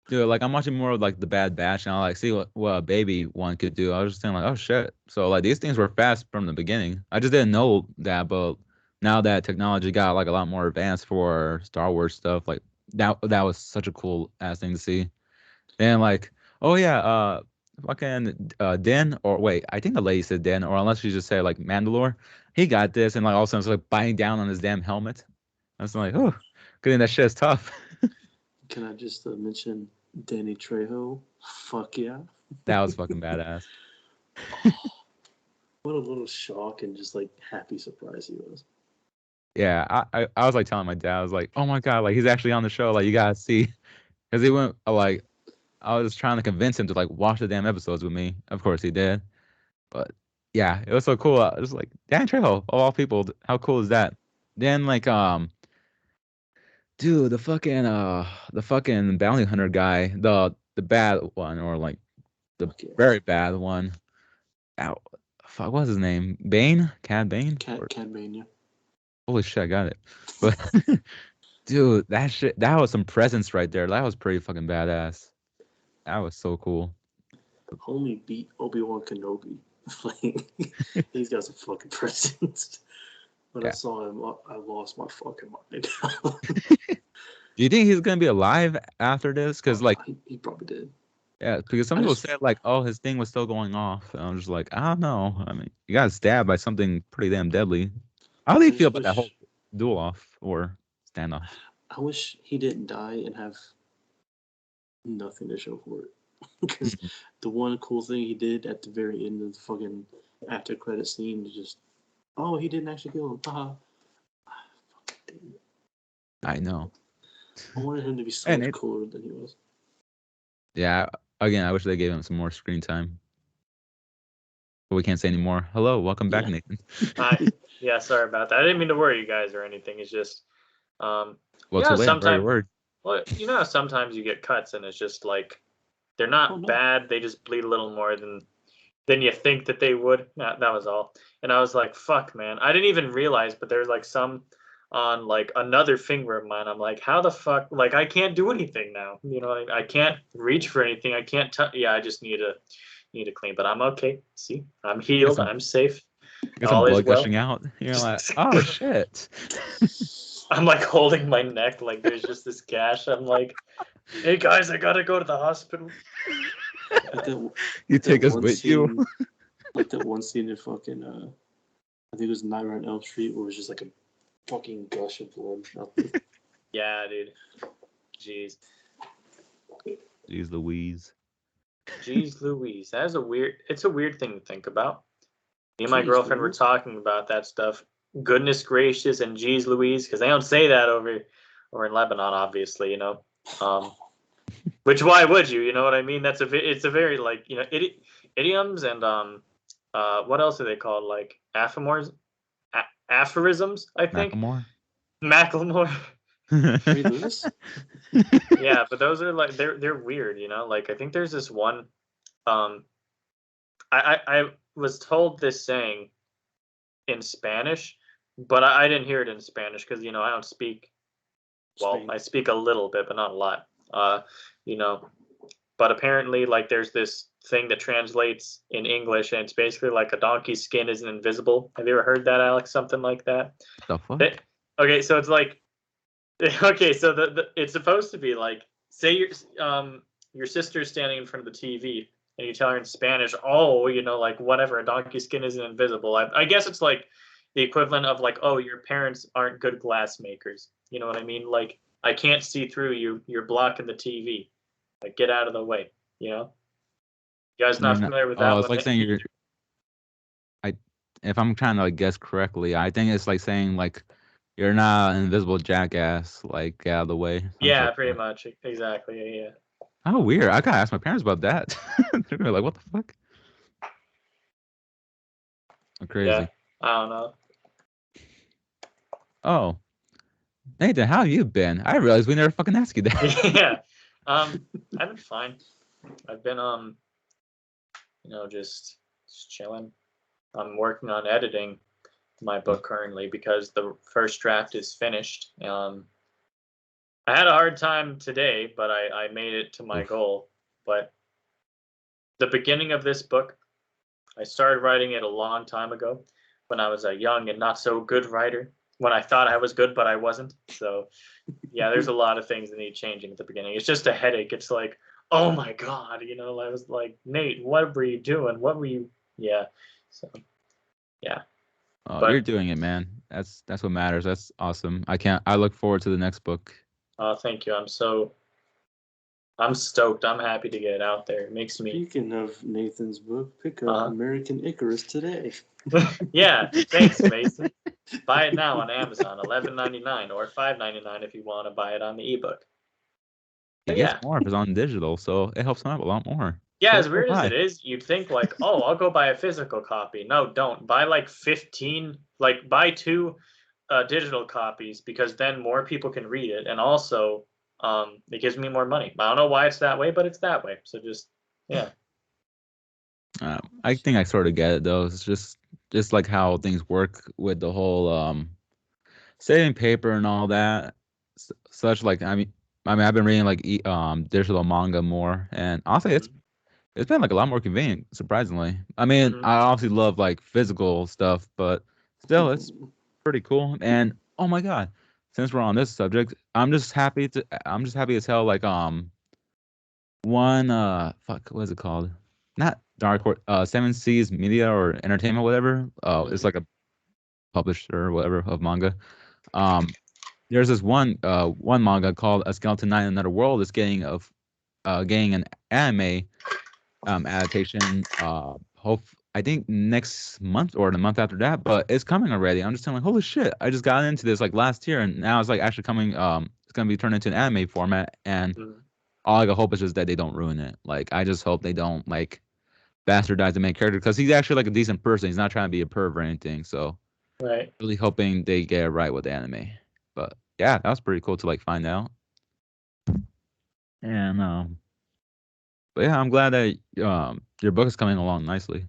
dude, like I'm watching more of like the Bad Batch and I like see what a baby one could do. I was just saying like, oh shit. So like these things were fast from the beginning. I just didn't know that, but now that technology got like a lot more advanced for Star Wars stuff, like that was such a cool ass thing to see. And like, oh yeah, fucking Din, or wait, I think the lady said Din, or unless she just said like Mandalore, he got this, and like all of a sudden it's like biting down on his damn helmet. I was like, oh, good thing that shit is tough. Can I just mention Danny Trejo? Fuck yeah. That was fucking badass. What a little shock and just like happy surprise he was. Yeah, I was like telling my dad, I was like, oh my god, like he's actually on the show, like you gotta see, because he went like I was trying to convince him to like watch the damn episodes with me. Of course he did. But yeah, it was so cool. I was like, Dan Trejo, of all people, how cool is that? Then like dude, the fucking bounty hunter guy, the bad one, or like the Okay. very bad one. Ow, fuck, what's his name? Bane? Cad Bane? Cad Bane, yeah. Holy shit, I got it. But dude, that was some presence right there. That was pretty fucking badass. That was so cool. Homie beat Obi-Wan Kenobi. Like, he's got some fucking presence. When I Yeah. saw him, I lost my fucking mind. Do you think he's gonna be alive after this? Because like, he probably did. yeah, because some people said like, oh, his thing was still going off. And I was just like, I don't know. I mean, you got stabbed by something pretty damn deadly. How do you feel about that whole duel off or standoff? I wish he didn't die and have nothing to show for it. Because the one cool thing he did at the very end of the fucking after credit scene is just, oh, he didn't actually kill him. Haha. I know. I wanted him to be so much cooler than he was. Yeah. Again, I wish they gave him some more screen time. But we can't say anymore. Hello, welcome back, Nathan. Hi. Yeah, sorry about that. I didn't mean to worry you guys or anything. It's just, well, you too know, late. sometimes, Word. well, you know, sometimes you get cuts and it's just like they're not bad. They just bleed a little more than you think that they would. That was all. And I was like, fuck, man. I didn't even realize, but there's like some on like another finger of mine. I'm like, how the fuck? Like, I can't do anything now. You know, I can't reach for anything. I can't touch. Yeah, I just need to clean. But I'm okay. See, I'm healed. I'm safe. Get some blood gushing out. You're like, oh shit. I'm like holding my neck like there's just this gash. I'm like, hey guys, I gotta go to the hospital. You take us with you. Like that one scene in fucking I think it was Nightmare on Elm Street where it was just like a fucking gush of blood. Yeah, dude. Jeez. Jeez Louise. Jeez Louise. It's a weird thing to think about. Me and my girlfriend were talking about that stuff. Goodness gracious and geez Louise, because they don't say that over in Lebanon, obviously, you know. Which why would you? You know what I mean? It's a very like, you know, idioms and what else are they called? Like aphorisms, I think. Macklemore. Yeah, but those are like they're weird, you know. Like I think there's this one. I was told this saying in Spanish, but I didn't hear it in Spanish because, you know, I don't speak. Well, I speak a little bit, but not a lot. You know, but apparently, like, there's this thing that translates in English, and it's basically like a donkey's skin isn't invisible. Have you ever heard that, Alex? Something like that. The fuck? Okay, so it's like, okay, so it's supposed to be like, say your sister's standing in front of the TV, and you tell her in Spanish, oh, you know, like whatever, a donkey's skin isn't invisible. I guess it's like the equivalent of like, oh, your parents aren't good glass makers. You know what I mean? Like, I can't see through you. You're blocking the TV. Like, get out of the way. You know? You guys not familiar with that? Oh, it's like saying if I'm trying to like guess correctly, I think it's like saying like you're not an invisible jackass. Like, get out of the way. Yeah, pretty much. Exactly. Yeah. Oh, weird. I gotta ask my parents about that. They're gonna be like, what the fuck? Oh, crazy. Yeah, I don't know. Oh, Nathan, how have you been? I realized we never fucking asked you that. Yeah. I've been fine. I've been you know, just chilling. I'm working on editing my book currently because the first draft is finished. I had a hard time today, but I made it to my goal. But the beginning of this book, I started writing it a long time ago when I was a young and not so good writer, when I thought I was good, but I wasn't. So yeah, there's a lot of things that need changing at the beginning. It's just a headache. It's like, oh my God, you know, I was like, Nate, what were you doing? What were you? Yeah. So yeah. Oh, but you're doing it, man. That's what matters. That's awesome. I look forward to the next book. Oh, thank you. I'm stoked. I'm happy to get it out there. It makes me. Speaking of Nathan's book, pick up American Icarus today. Yeah, thanks, Mason. Buy it now on Amazon, $11.99 or $5.99 if you want to buy it on the ebook. he gets yeah. more if it's on digital, so it helps him out a lot more. Yeah, So as go weird as buy. it is, you'd think like, oh, I'll go buy a physical copy. No, don't. Buy like 15, like buy 2 digital copies because then more people can read it. And also, it gives me more money. I don't know why it's that way, but it's that way. So just, yeah. I think I sort of get it though. It's just like how things work with the whole saving paper and all that. Such like I mean I've been reading like digital manga more, and I'll say Mhm. it's been like a lot more convenient, surprisingly. I mean, Mhm. I obviously love like physical stuff, but still, it's pretty cool. And oh my god, since we're on this subject, I'm just happy to tell like one fuck what is it called? Not Dark Horse, Seven Seas Media or Entertainment, whatever. It's Mhm. like a publisher or whatever of manga. Um, there's this one manga called A Skeleton Knight in Another World. It's getting an anime adaptation. Hope I think next month or the month after that, but it's coming already. I'm just telling like, holy shit! I just got into this like last year, and now it's like actually coming. It's gonna be turned into an anime format, and Mhm. all I can hope is just that they don't ruin it. Like I just hope they don't like bastardize the main character because he's actually like a decent person. He's not trying to be a perv or anything. So Right. really hoping they get it right with the anime. But yeah, that was pretty cool to like find out. And but yeah, I'm glad that your book is coming along nicely.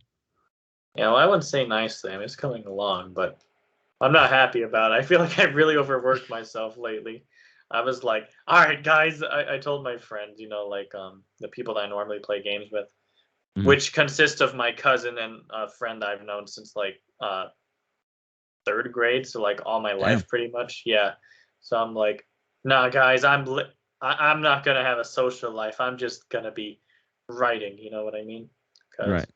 Yeah, well, I wouldn't say nicely. I mean, it's coming along, but I'm not happy about it. I feel like I've really overworked myself lately. I was like, all right, guys, I told my friends, like the people that I normally play games with, Mhm. which consist of my cousin and a friend I've known since like 3rd grade, so like all my Damn. life pretty much. Yeah. So I'm like, nah, guys, I'm not gonna have a social life. I'm just gonna be writing. You know what I mean? Right. Because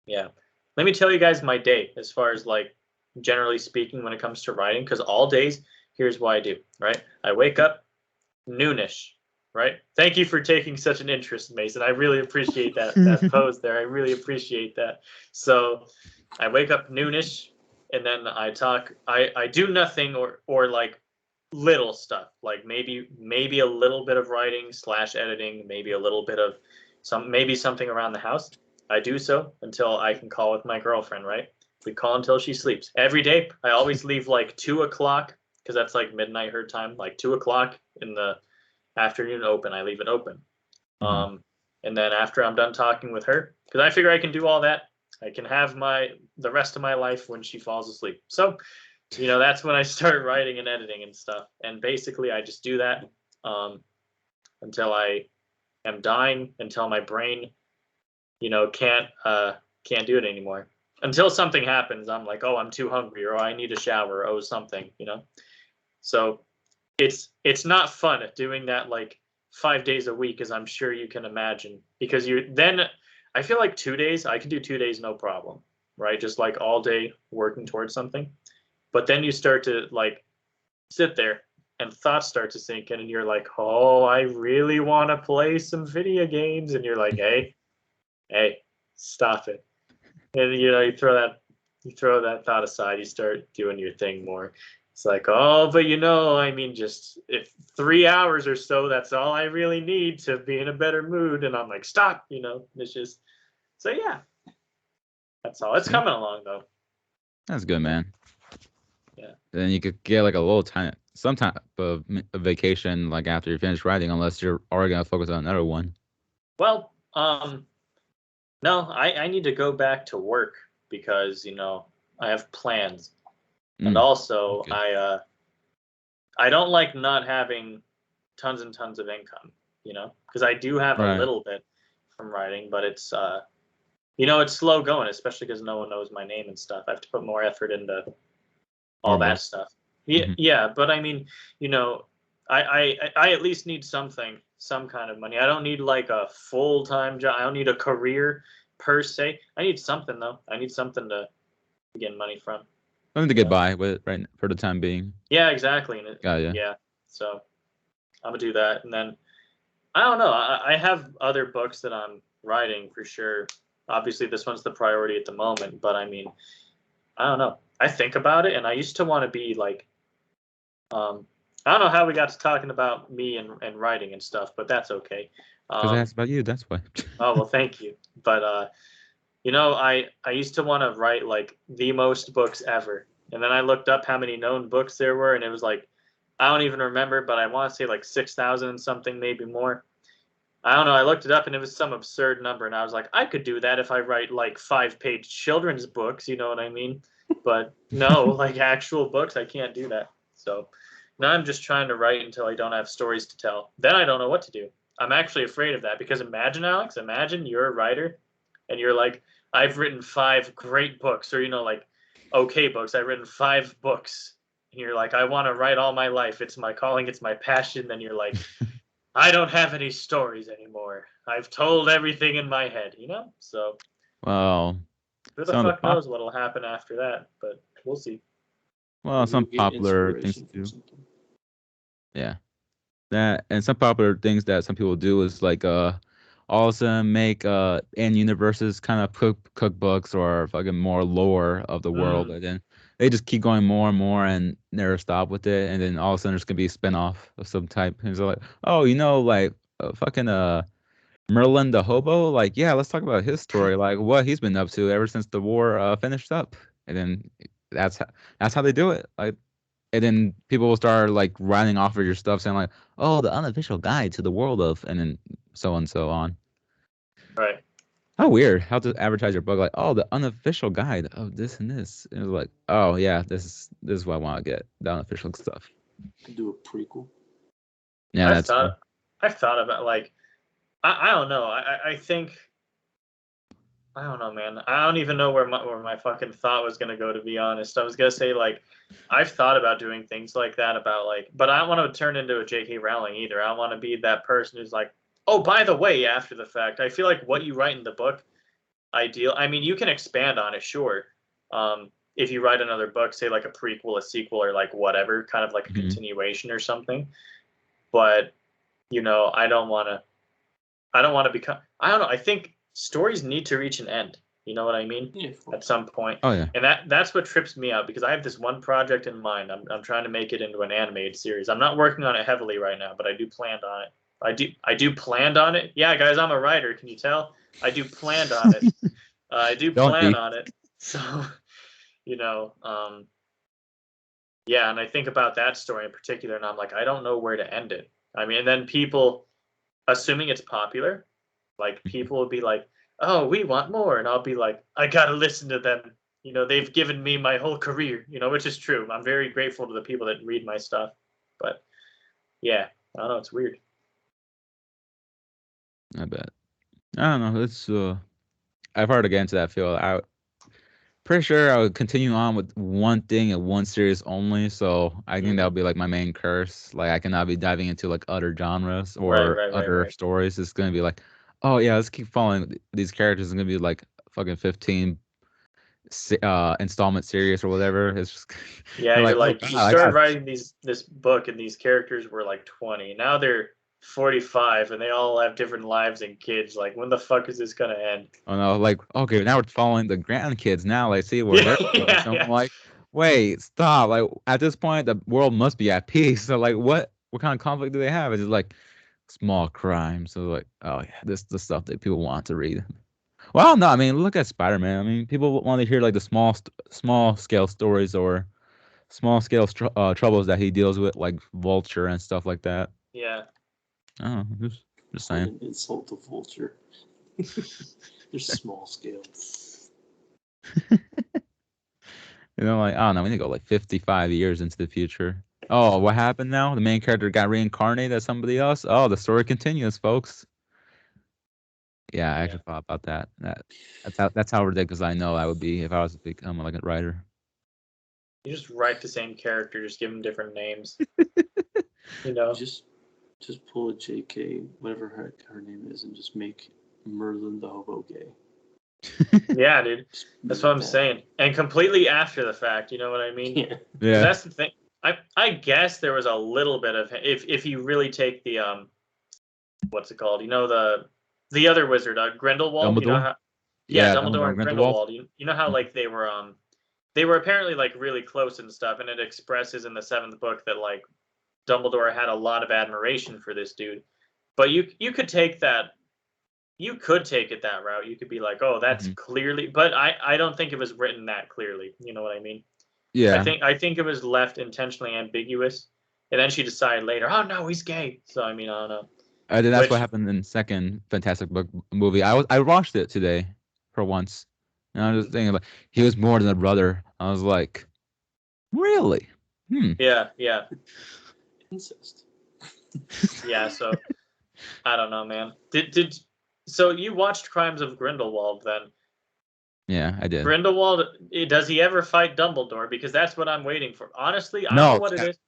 yeah. Let me tell you guys my day as far as like generally speaking when it comes to writing, because all days, here's what I do, right? I wake up noonish, right? Thank you for taking such an interest, Mason. I really appreciate that pose there. I really appreciate that. So I wake up noonish and then I talk I do nothing or like little stuff, like maybe a little bit of writing slash editing, maybe a little bit of maybe something around the house. I do so until I can call with my girlfriend, right? We call until she sleeps. Every day, I always leave like 2 o'clock because that's like midnight her time, like 2 o'clock in the afternoon open. I leave it open. Mhm. Um, and then after I'm done talking with her, because I figure I can do all that, I can have the rest of my life when she falls asleep. So, that's when I start writing and editing and stuff. And basically, I just do that um, until I am dying, until my brain, can't do it anymore. Until something happens, I'm like, oh, I'm too hungry, or I need a shower, or something. So it's not fun doing that like 5 days a week, as I'm sure you can imagine, because I feel like 2 days I can do 2 days no problem, right? Just like all day working towards something, but then you start to like sit there and thoughts start to sink in, and you're like, oh, I really want to play some video games, and you're like, hey, stop it. And you throw that thought aside, you start doing your thing more. It's like, oh, but I mean, just if 3 hours or so, that's all I really need to be in a better mood. And I'm like, stop. It's just so yeah, that's all. It's See? coming along though. That's good, man. Yeah. Then you could get like a little time, some type of a vacation like after you finish writing, unless you're already gonna focus on another one. Well, no, I need to go back to work because I have plans, and Mm, also good. I don't like not having tons and tons of income, because I do have a Right. little bit from writing, but it's slow going, especially because no one knows my name and stuff. I have to put more effort into all More that work. stuff. Yeah, Hmm. yeah, but I mean, I at least need something, some kind of money. I don't need like a full-time job. I don't need a career per se. I need something though. I need something to get money from, Something to you get know. by with right for the time being. Yeah, exactly. And Got ya. yeah, so I'm gonna do that, and then I don't know. I have other books that I'm writing for sure. Obviously, this one's the priority at the moment, but I mean, I don't know. I think about it, and I used to want to be like, um, I don't know how we got to talking about me and writing and stuff, but that's okay. Because I asked about you. That's why. Oh well, thank you. But I used to want to write like the most books ever, and then I looked up how many known books there were, and it was like I don't even remember, but I want to say like 6,000 and something, maybe more. I don't know. I looked it up, and it was some absurd number, and I was like, I could do that if I write like 5-page children's books. You know what I mean? But no, like actual books, I can't do that. So now I'm just trying to write until I don't have stories to tell. Then I don't know what to do. I'm actually afraid of that because imagine, Alex, imagine you're a writer and you're like, I've written 5 great books, or like okay books. I've written 5 books. And you're like, I want to write all my life. It's my calling. It's my passion. Then you're like, I don't have any stories anymore. I've told everything in my head. So Well, who the some of the fuck knows what'll happen after that? But we'll see. some You'll get popular things to inspiration from do. something. Yeah. That and some popular things that some people do is like all of a sudden make in universes kind of cookbooks or fucking more lore of the world, and then they just keep going more and more and never stop with it, and then all of a sudden there's gonna be a spin-off of some type, and it's like, oh, like fucking Merlin the hobo, like, yeah, let's talk about his story, like what he's been up to ever since the war finished up, and then that's how they do it, like. And then people will start like writing off of your stuff, saying like, "Oh, the unofficial guide to the world of," and then so on and so on. Right. How weird! How to advertise your book like, "Oh, the unofficial guide of this and this." And it's like, "Oh yeah, this is what I want to get, the unofficial stuff." Could do a prequel. Yeah, I've that's true. thought about like I don't know. I think I don't know, man. I don't even know where my fucking thought was gonna go, to be honest. I was gonna say like I've thought about doing things like that about like, but I don't want to turn into a J.K. Rowling either. I don't want to be that person who's like, oh, by the way, after the fact. I feel like what you write in the book, ideal. I mean, you can expand on it, sure. If you write another book, say like a prequel, a sequel, or like whatever, kind of like a Mhm. continuation or something. But I don't want to. I don't want to become. I don't know. I think stories need to reach an end. You know what I mean? Yeah. At some point, Oh yeah. and that's what trips me out because I have this one project in mind. I'm trying to make it into an animated series. I'm not working on it heavily right now, but I do plan on it. I do planned on it. Yeah, guys, I'm a writer. Can you tell? I do planned on it. I do Don't plan be. on it. So, you know, yeah, and I think about that story in particular, and I'm like, I don't know where to end it. I mean, and then people, assuming it's popular, like people will be like, "Oh, we want more," and I'll be like, "I gotta listen to them." They've given me my whole career. Which is true. I'm very grateful to the people that read my stuff, but yeah, I don't know. It's weird. I bet. I don't know. It's I've heard again to that field. Pretty sure I would continue on with one thing and one series only. So I think that would be like my main curse. Like I cannot be diving into like other genres Right, or right, right, other right. stories. It's gonna be like, oh yeah, let's keep following these characters. It's gonna be like fucking 15 installment series or whatever. It's just Yeah, you're you're like, oh like god, you I started got. writing this book, and these characters were like 20. Now they're 45, and they all have different lives and kids. Like, when the fuck is this gonna end? Oh no, like okay, now we're following the grandkids. Now, like, see where Yeah, they're going. yeah, So I'm yeah. like, wait, stop. Like at this point, the world must be at peace. So like, what kind of conflict do they have? It's just like small crimes. So like, oh yeah, this is the stuff that people want to read. Well, no, I mean, look at Spider-Man. I mean, people want to hear like the small scale stories or small scale troubles that he deals with, like Vulture and stuff like that. Yeah. I don't know, just What saying. an insult to Vulture. They're small scale. Like, I don't know, we need to go like 55 years into the future. Oh, what happened now? The main character got reincarnated as somebody else? Oh, the story continues, folks. Yeah, I Yeah. actually thought about that. That's how ridiculous I know I would be if I was to become like a writer. You just write the same character, just give them different names. You know? Just pull a JK, whatever her name is, and just make Merlin the hobo gay. Yeah, dude. Just That's make what I'm that. saying. And completely after the fact, you know what I mean? Yeah. Because Yeah. that's the thing. I guess there was a little bit of, if you really take the what's it called? The other wizard, Grindelwald. You know Dumbledore? how? Yeah, Yeah, Dumbledore Dumbledore and and Grindelwald. Grindelwald. You know how like they were apparently like really close and stuff, and it expresses in the 7th book that like Dumbledore had a lot of admiration for this dude. But you could take that. You could take it that route. You could be like, oh, that's clearly. But I don't think it was written that clearly. You know what I mean? Yeah. I think it was left intentionally ambiguous, and then she decided later, oh no, he's gay. So I mean, I don't know. I think that's what happened in the second Fantastic Book movie. I watched it today for once, and I was just thinking like he was more than a brother. I was like, really? Yeah, yeah, Incest. yeah. So I don't know, man. So you watched Crimes of Grindelwald then? Yeah, I did. Grindelwald, does he ever fight Dumbledore? Because that's what I'm waiting for. Honestly, I don't No, know what it is.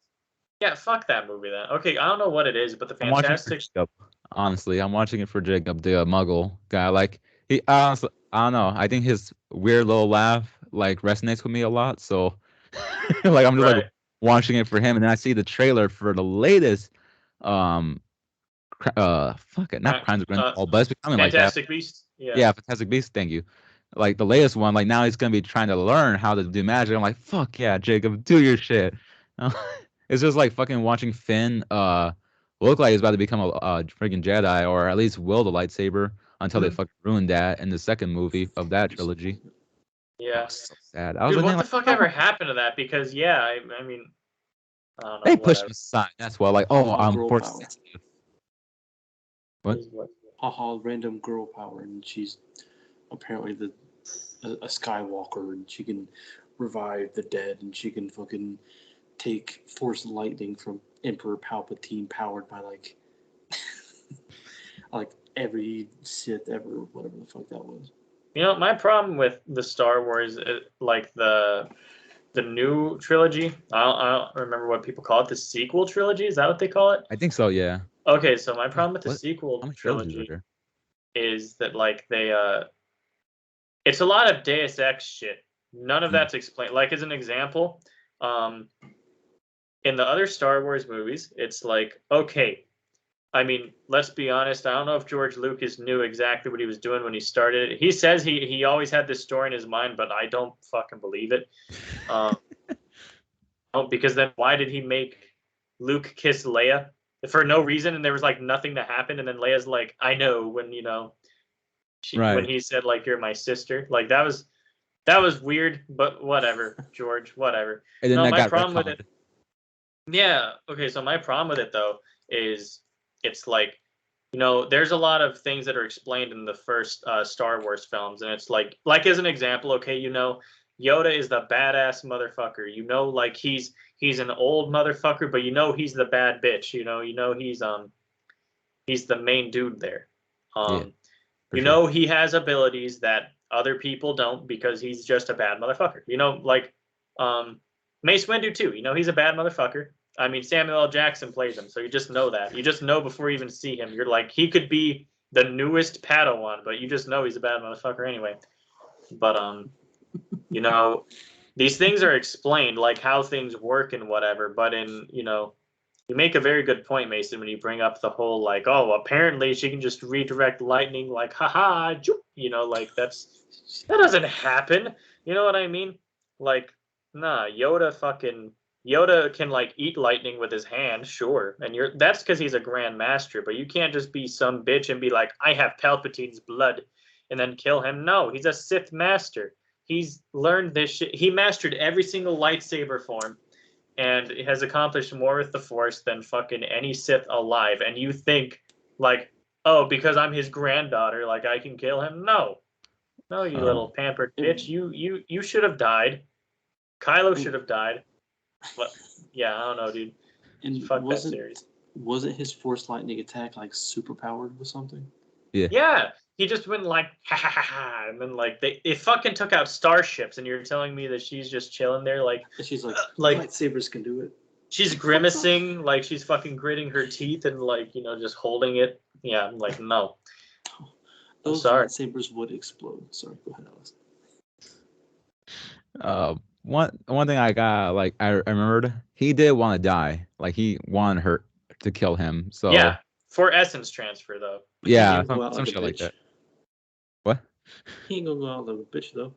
Yeah, fuck that movie then. Okay, I don't know what it is, but the I'm watching it for Fantastic. Jacob. Honestly, I'm watching it for Jacob, the Muggle guy. Like he, honestly, I don't know. I think his weird little laugh like resonates with me a lot. So, like, I'm just like Right. watching it for him, and then I see the trailer for the latest, fuck it, not Crimes of Grindelwald, but it's becoming like that. Fantastic Beasts. Yeah. Yeah, Fantastic Beasts. Thank you. Like the latest one, like now he's gonna be trying to learn how to do magic. I'm like, fuck yeah, Jacob, do your shit. It's just like fucking watching Finn look like he's about to become a freaking Jedi, or at least wield a lightsaber until they fucking ruined that in the second movie of that trilogy. Yeah. Oh, so sad. I was Dude, like, what the fuck ever happened to that? Because yeah, I mean, I don't know. they pushed whatever. him aside. That's why, like, oh, I'm girl force power. sensitive. What? Haha, random girl power, and she's apparently a Skywalker, and she can revive the dead, and she can fucking take force lightning from Emperor Palpatine, powered by like like every Sith ever, whatever the fuck that was. You know, my problem with the Star Wars, like the new trilogy, I don't remember what people call it. The sequel trilogy, is that what they call it? I think so. Yeah. Okay, so my problem with the What? sequel How many trilogies trilogy are there? is that like they it's a lot of Deus Ex shit. None of that's explained. Like as an example, in the other Star Wars movies, it's like, okay, I mean, let's be honest, I don't know if George Lucas knew exactly what he was doing when he started it. He says he always had this story in his mind, but I don't fucking believe it. Because then why did he make Luke kiss Leia for no reason, and there was like nothing to happen, and then Leia's like, I know, when when he said like, you're my sister, like that was weird, but whatever, George, whatever. And then No, that my got problem with retconned. it. Yeah, okay, so my problem with it though is it's like, there's a lot of things that are explained in the first Star Wars films, and it's like as an example, okay, Yoda is the badass motherfucker. Like he's an old motherfucker, but he's the bad bitch. He's the main dude there. Yeah, sure. He has abilities that other people don't because he's just a bad motherfucker. Like Mace Windu too. He's a bad motherfucker. I mean, Samuel L. Jackson plays him, so you just know that. You just know before you even see him. You're like, he could be the newest Padawan, but you just know he's a bad motherfucker anyway. But these things are explained, like how things work and whatever. But you make a very good point, Mason, when you bring up the whole like, oh, apparently she can just redirect lightning, like, haha, like that doesn't happen. You know what I mean? Like, nah, Yoda can like eat lightning with his hand, sure, and that's because he's a grand master. But you can't just be some bitch and be like, I have Palpatine's blood, and then kill him. No, he's a Sith master. He's learned this shit. He mastered every single lightsaber form, and has accomplished more with the Force than fucking any Sith alive. And you think like, oh, because I'm his granddaughter, like I can kill him? No, you little pampered bitch. You should have died. Kylo should have died. But yeah, I don't know, dude. And fuck that series. Wasn't his force lightning attack like super powered with something? Yeah, he just went like ha ha ha ha, and then like it fucking took out starships, and you're telling me that she's just chilling there like. And she's like lightsabers can do it. She's grimacing, like she's fucking gritting her teeth and like just holding it. Yeah, I'm like no. Those lightsabers would explode. Sorry, go ahead, Alice. One thing I got, like, I remembered, he did want to die. Like, he wanted her to kill him. So yeah, for essence transfer though. Yeah, some shit like that. What? He ain't gonna go out like a bitch though.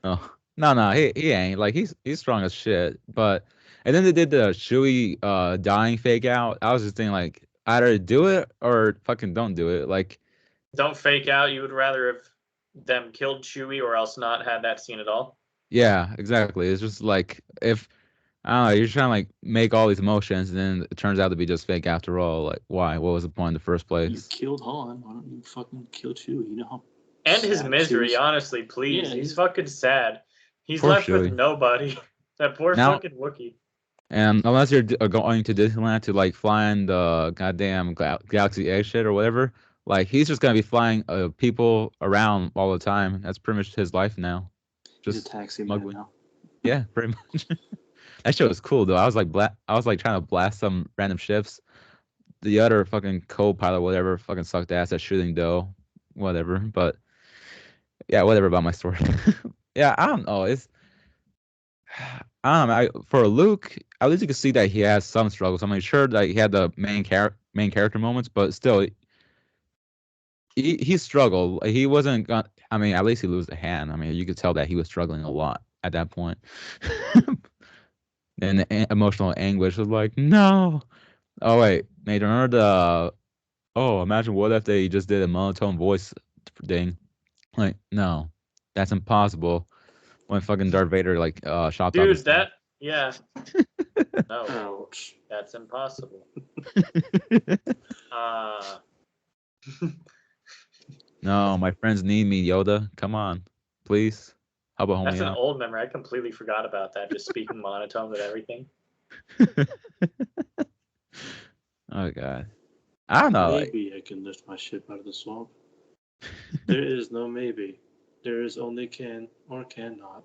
Oh No, he ain't. Like he's strong as shit. But and then they did the Chewie dying fake out. I was just thinking like either do it or fucking don't do it. Like Don't fake out. You would rather have them killed Chewie or else not had that scene at all. yeah, exactly. It's just like if I don't know, you're trying to like make all these emotions and then it turns out to be just fake after all. Like why? What was the point in the first You place? killed Han. Why don't you fucking kill Chewie? You know how And his sad misery, Chewie's- honestly, please. Yeah, He's he's- fucking sad. He's Poor left with Chewie. nobody. That poor Now fucking Wookiee. and unless you're going to Disneyland to like fly in the goddamn Galaxy Edge shit or whatever, like he's just gonna be flying people around all the time. That's pretty much his life now. He's a Just taxi man smuggling. now. Yeah, pretty much. That shit was cool though. I was like trying to blast some random ships. The other fucking co-pilot, whatever, fucking sucked ass at shooting though. Whatever. But yeah, whatever about my story. Yeah, I don't know. It's I don't know. For Luke, at least you can see that he has some struggles. I mean, sure that he had the main character moments, but still, he struggled. He wasn't. I mean, at least he lose a hand. I mean, you could tell that he was struggling a lot at that point. And the emotional anguish was like, no. Oh wait, mate, remember the? Oh, imagine what if they just did a monotone voice thing? Like, no, that's impossible. When fucking Darth Vader like shot off his Dude, head. yeah. No, Ouch. that's impossible. No, my friends need me, Yoda. Come on, please. Help a That's homie an out. old memory. I completely forgot about that. Just speaking monotone with everything. Oh god, I don't know. Like, Maybe I can lift my ship out of the swamp. There is no maybe. There is only can or cannot.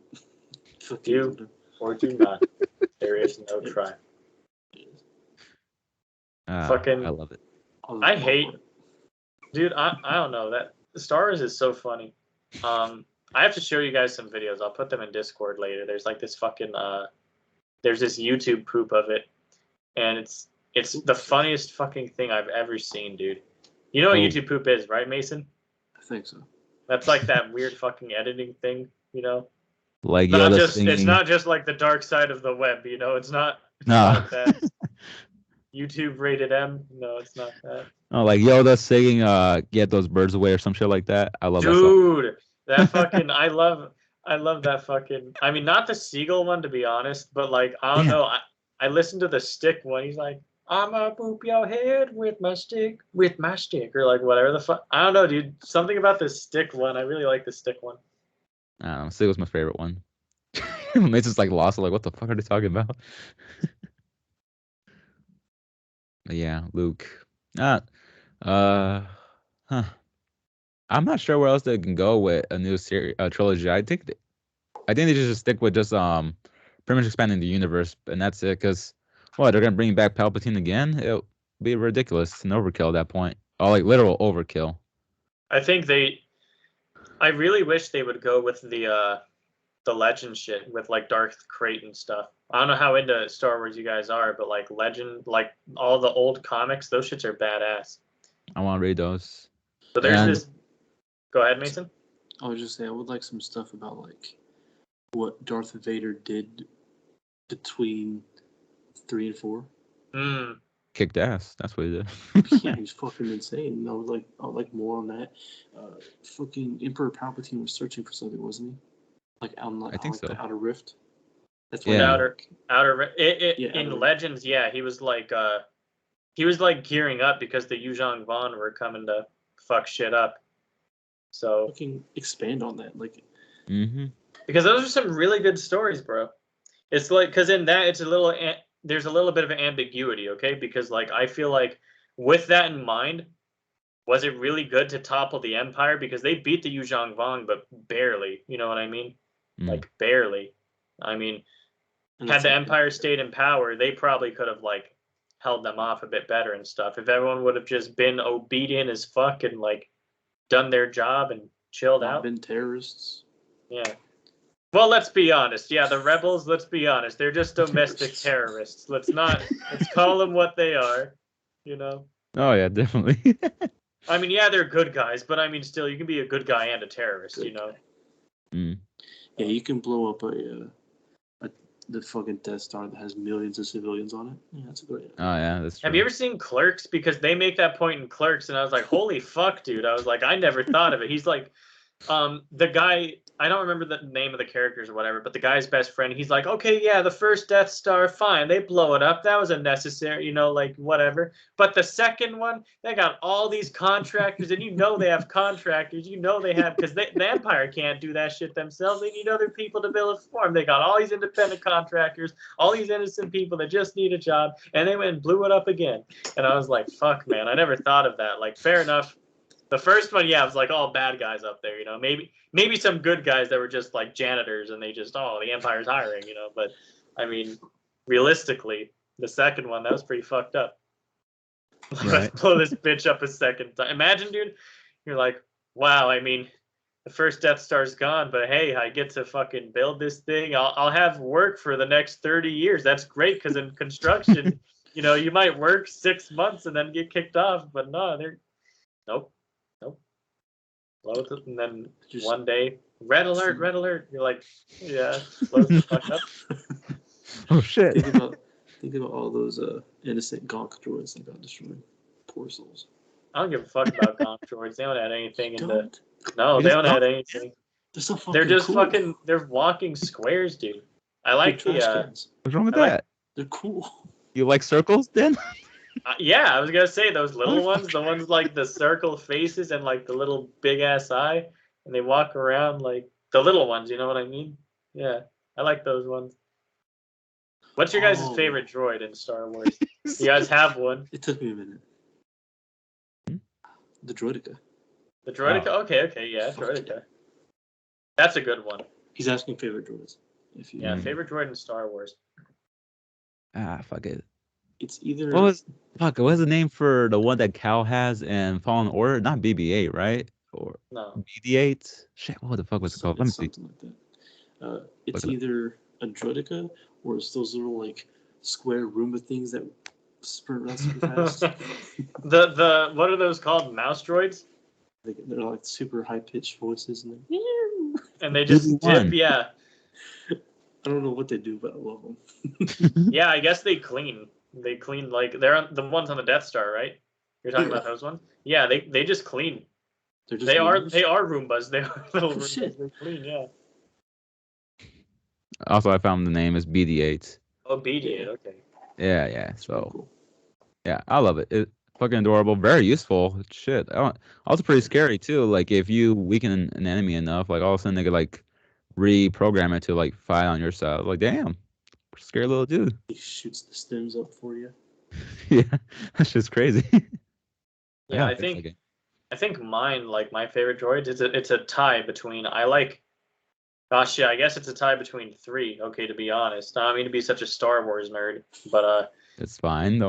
Fuck You Yoda. or do not. There is no try. Fucking- I love it. I hate, dude. I don't know that Star Wars is so funny. I have to show you guys some videos. I'll put them in Discord later. There's like this fucking there's this YouTube poop of it, and it's the funniest fucking thing I've ever seen, dude. You know what Oh. YouTube poop is, right, Mason? I think so. That's like that weird fucking editing thing, you know. Like Not Yoda just singing. it's not just like the dark side of the web, you know. It's not No. not that. YouTube rated M. No, it's not that. Oh, like Yoda singing "Get Those Birds Away" or some shit like that. I love that song. Dude, that fucking I love that fucking I mean not the seagull one to be honest, but like I don't Yeah. know, I listened to the stick one. He's like, I'ma boop your head with my stick, or like whatever the fuck. I don't know, dude. Something about the stick one. I really like the stick one. I don't know. Sig was my favorite one. Mason's like lost. Like, what the fuck are they talking about? But yeah, Luke. Huh. I'm not sure where else they can go with a new series, trilogy. I think they just stick with just pretty much expanding the universe, and that's it. Cause what they're gonna bring back Palpatine again? It'll be ridiculous and overkill at that point. Oh, like literal overkill. I think I really wish they would go with the legend shit with like Darth Krayt and stuff. I don't know how into Star Wars you guys are, but like legend, like all the old comics, those shits are badass. I want to read those. So there's And- this. Go ahead, Mason. I was just saying, I would like some stuff about like what Darth Vader did between 3 and 4. Mm. Kicked ass. That's what he did. Yeah, he's fucking insane. I would like more on that. Fucking Emperor Palpatine was searching for something, wasn't he? Like on I think the so. Outer Rift. That's Yeah. Outer Yeah, in Outer- Legends, yeah, he was like gearing up because the Yuzhong Vong were coming to fuck shit up. So fucking expand on that. Like, Mm-hmm. because those are some really good stories, bro. It's like because in that it's there's a little bit of an ambiguity, okay? Because like I feel like with that in mind, was it really good to topple the Empire because they beat the Yuzhong Vong, but barely. You know what I mean? Mm. Like barely. I mean, and had it's the like- Empire stayed in power, they probably could have like held them off a bit better and stuff. If everyone would have just been obedient as fuck and like done their job and chilled not out. been terrorists. Yeah. Well, let's be honest. Yeah, the rebels, let's be honest. They're just domestic terrorists. Let's call them what they are, you know? Oh yeah, definitely. I mean, yeah, they're good guys, but I mean, still, you can be a good guy and a terrorist, you know? Mm. Yeah, you can blow up the fucking Death Star that has millions of civilians on it. Yeah, that's a great idea. Oh yeah, that's true. Have you ever seen Clerks? Because they make that point in Clerks, and I was like, holy fuck, dude. I was like, I never thought of it. He's like, the guy, I don't remember the name of the characters or whatever, but the guy's best friend, he's like, okay, yeah, the first Death Star, fine, they blow it up, that was unnecessary, like whatever. But the second one, they got all these contractors, and they have contractors, they have, because the Empire can't do that shit themselves, they need other people to build it for them. They got all these independent contractors, all these innocent people that just need a job, and they went and blew it up again. And I was like, fuck, man, I never thought of that. Like, fair enough. The first one, yeah, it was like all bad guys up there, maybe some good guys that were just like janitors and they just, the Empire's hiring, But I mean, realistically, the second one, that was pretty fucked up. Right. Let's blow this bitch up a second time. Imagine, dude, you're like, wow, I mean, the first Death Star's gone, but hey, I get to fucking build this thing. I'll have work for the next 30 years. That's great, because in construction, you might work 6 months and then get kicked off, but no, nope. Blows it, and then just one day, red alert. You're like, yeah, blows the fuck up. Oh shit! Think about all those innocent gonk droids that got destroyed. Poor souls. I don't give a fuck about gonk droids. They don't add anything in the. No, they don't add anything. They're so fucking. They're just cool. fucking. They're walking squares, dude. I like the. Cans. What's wrong with that? They're cool. You like circles, then? Yeah, I was gonna say those little ones, the ones like the circle faces and like the little big ass eye, and they walk around like the little ones. You know what I mean? Yeah, I like those ones. What's your guys' favorite droid in Star Wars? You guys have one? It took me a minute. The Droideka. The Droideka? Oh. Okay, yeah, Droideka. That's a good one. He's asking favorite droids. Favorite droid in Star Wars. Fuck it. It's either. What was the name for the one that Cal has in Fallen Order? Not BB-8, right? Or no. BD-8? Shit, what the fuck was it called? Let me see. Something like that. It's either a Droideka or it's those little like square Roomba things that sprint around super fast. the what are those called? Mouse droids? They're like super high pitched voices and they just dip. Yeah. I don't know what they do, but I love them. Yeah, I guess they clean. They clean like they're the ones on the Death Star, right? You're talking about those ones? Yeah, they just clean. They are Roombas. They are little Roombas. Shit. They clean, yeah. Also, I found the name is BD-8. Oh, BD-8. Okay. Yeah. So, cool. Yeah, I love it. It's fucking adorable. Very useful. Shit. Also pretty scary too. Like if you weaken an enemy enough, like all of a sudden they could like reprogram it to like fight on your side. Like damn, scary little dude. He shoots the stems up for you. Yeah, that's just crazy. Yeah, I think mine, like my favorite droid, it's a tie between gosh, yeah, I guess it's a tie between three. Okay, to be honest, I mean to be such a Star Wars nerd, but it's fine.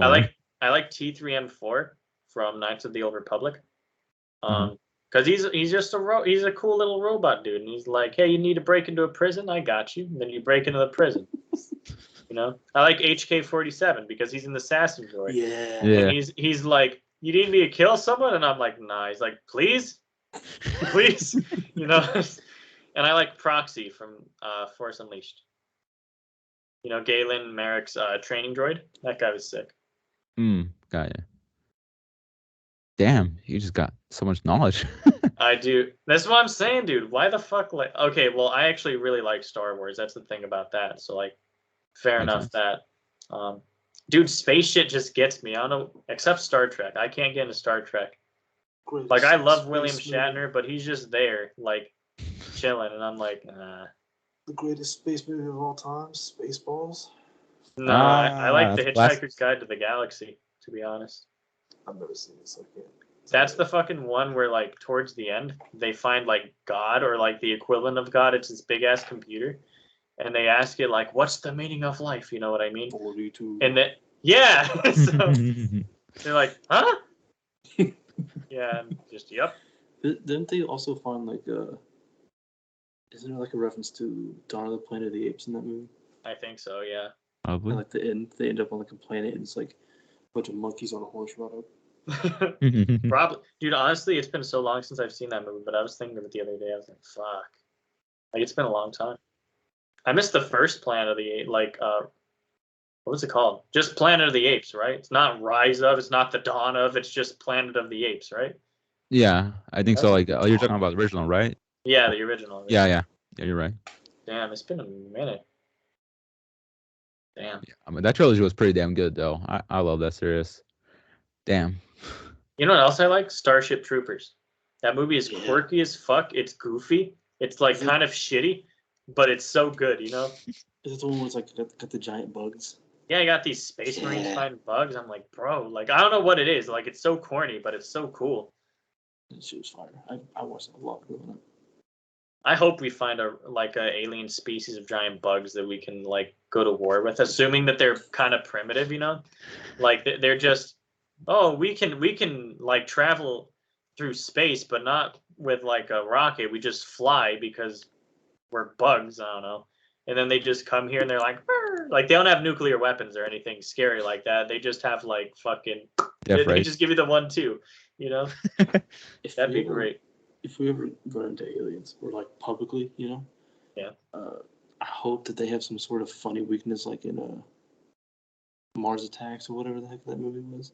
I like T3M4 from Knights of the Old Republic, because he's just he's a cool little robot dude, and he's like, hey, you need to break into a prison, I got you, and then you break into the prison. I like HK-47 because he's an assassin droid. Yeah. And he's like, you need me to kill someone, and I'm like, nah. He's like, please, And I like Proxy from Force Unleashed. Galen Merrick's training droid. That guy was sick. Got ya. Damn, you just got so much knowledge. I do. That's what I'm saying, dude. Why the fuck? Okay, well, I actually really like Star Wars. That's the thing about that. So, fair enough that. Dude, space shit just gets me. I don't know, except Star Trek. I can't get into Star Trek. I love William Shatner, but he's just there, chilling, and I'm like, nah. The greatest space movie of all time, Spaceballs. No, I like The Hitchhiker's Guide to the Galaxy, to be honest. I've never seen this. I can't. That's the fucking one where, towards the end, they find, God, or, the equivalent of God. It's this big-ass computer. And they ask it, what's the meaning of life? You know what I mean? 42. And then, yeah! So, they're like, huh? Yeah, and just, yep. Didn't they also find, isn't there, a reference to Dawn of the Planet of the Apes in that movie? I think so, yeah. Probably. And, they end up on, a planet, and it's, a bunch of monkeys on a horse ride up. Probably. Dude, honestly, it's been so long since I've seen that movie, but I was thinking of it the other day. I was like, fuck. Like it's been a long time. I missed the first Planet of the Apes. Like what was it called? Just Planet of the Apes, right? It's not Rise of. It's not the Dawn of. It's just Planet of the Apes, right? Yeah, I think so. That's Like, you're talking about the original, right? yeah, the original. Yeah, yeah, yeah. You're right. Damn, it's been a minute. Damn. Yeah, I mean, that trilogy was pretty damn good, though. I love that series. Damn. You know what else I like? Starship Troopers. That movie is Yeah. quirky as fuck. It's goofy. It's like kind of shitty, but it's so good, you know? Is it the one where it's like got the giant bugs? Yeah, I got these Space Marines Yeah. fighting bugs. I'm like, bro, like I don't know what it is. Like it's so corny, but it's so cool. That shit was fire. I watched it a lot growing up. I hope we find a alien species of giant bugs that we can like go to war with, assuming that they're kind of primitive, you know? Like they're just, oh, we can like travel through space, but not with like a rocket. We just fly because we're bugs. I don't know. And then they just come here and they're like, "Brr." Like they don't have nuclear weapons or anything scary like that. They just have like fucking. Yeah, They right. just give you the 1-2. You know, If that'd we be ever- great. If we ever run into aliens, or like publicly, you know, Yeah. I hope that they have some sort of funny weakness, like in Mars Attacks or whatever the heck that movie was,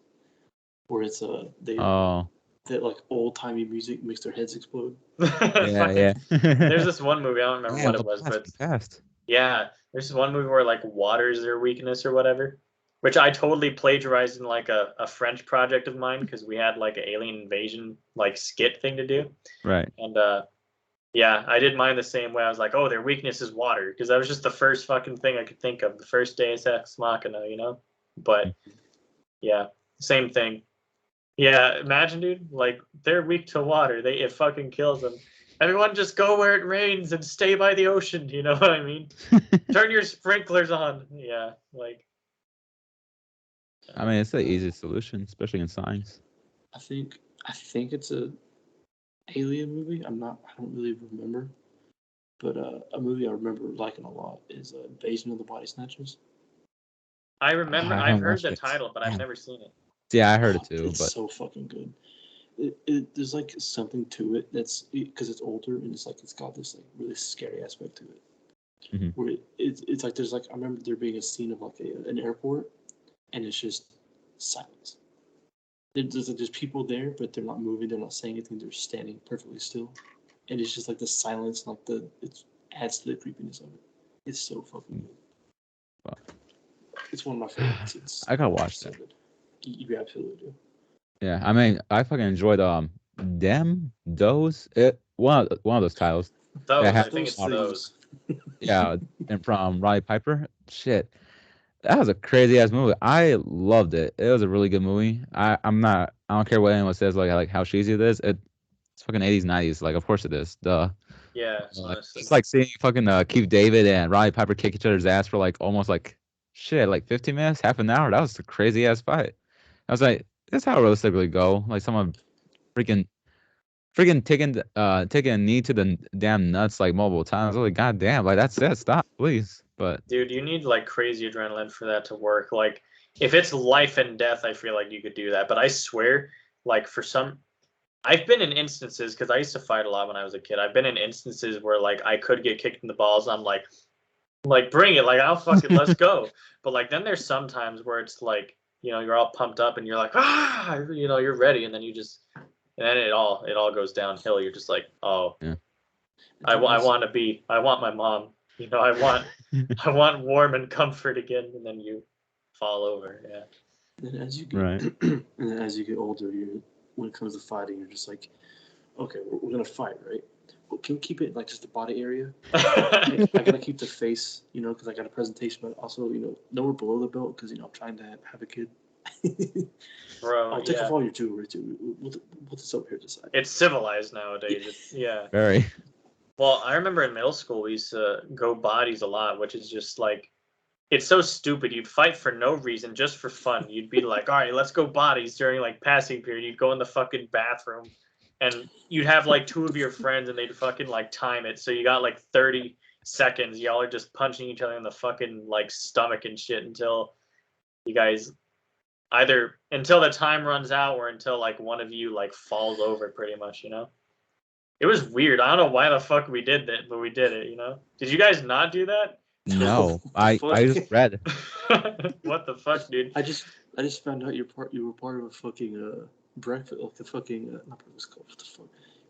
where it's they Oh, that like old timey music makes their heads explode. yeah, yeah. There's this one movie. I don't remember Yeah, what the it was, but past. yeah, there's this one movie where like water is their weakness or whatever, which I totally plagiarized in like a French project of mine because we had like an alien invasion like skit thing to do, Right. and yeah, I did mine the same way. I was like, oh, their weakness is water because that was just the first fucking thing I could think of, the first Deus Ex Machina, you know. But yeah, same thing. Yeah, imagine, dude, like they're weak to water. It fucking kills them. Everyone just go where it rains and stay by the ocean. You know what I mean? Turn your sprinklers on. Yeah, like. I mean, it's the easiest solution, especially in science. I think it's a alien movie. I don't really remember, but a movie I remember liking a lot is Invasion of the Body Snatchers. I remember. I I've haven't heard watched the it. title, but I've Damn. never seen it. Yeah, I heard it too, It's but so fucking good. There's like something to it that's because it's older and it's like it's got this like really scary aspect to it. Mhm. Where it's like there's like I remember there being a scene of like an airport and it's just silence. There's people there, but they're not moving. They're not saying anything. They're standing perfectly still, and it's just like the silence, like it adds to the creepiness of it. It's so fucking good. Wow. It's one of my favorites. It's I gotta watch so that. good. You absolutely do. Yeah, I mean, I fucking enjoyed one of those titles. Those, Yeah, I think it's those those. Yeah, and from Roddy Piper. Shit, that was a crazy ass movie. I loved it. It was a really good movie. I don't care what anyone says, like how cheesy it is. It's fucking 80s, 90s. Like, of course it is. Duh. Yeah, honestly. It's like seeing fucking Keith David and Roddy Piper kick each other's ass for like almost like 15 minutes, half an hour. That was a crazy ass fight. I was like, this is how it realistically go. Like someone freaking taking a knee to the damn nuts like multiple times. I was like, God damn, like that's it. Stop, please. But Dude, you need like crazy adrenaline for that to work. Like, if it's life and death, I feel like you could do that. But I swear, like, I've been in instances because I used to fight a lot when I was a kid. I've been in instances where like I could get kicked in the balls. I'm like bring it, like I'll fuck it, let's go. But like then there's some times where it's like you're all pumped up and you're like you're ready, and then and then it all goes downhill. You're just like, oh, yeah. I want my mom. I want warm and comfort again, and then you fall over. Yeah. And as you get Right. and then as you get older, when it comes to fighting, you're just like, okay, we're gonna fight, right? Well, can we keep it like just the body area? I gotta keep the face, because I got a presentation, but also, nowhere below the belt because I'm trying to have a kid. Bro, I'll take yeah. off all your jewelry too. We'll put this over here to the side. It's civilized nowadays. Yeah. Very. Well, I remember in middle school we used to go bodies a lot, which is just like, it's so stupid. You'd fight for no reason, just for fun. You'd be like, all right, let's go bodies during like passing period. You'd go in the fucking bathroom and you'd have like two of your friends and they'd fucking like time it. So you got like 30 seconds. Y'all are just punching each other in the fucking like stomach and shit until you guys either until the time runs out or until like one of you like falls over pretty much, It was weird. I don't know why the fuck we did that, but we did it. You know? Did you guys not do that? No, What the I fuck? just read. What the fuck, dude? I just found out you were part of a fucking breakfast, like a fucking not breakfast club. What the fuck?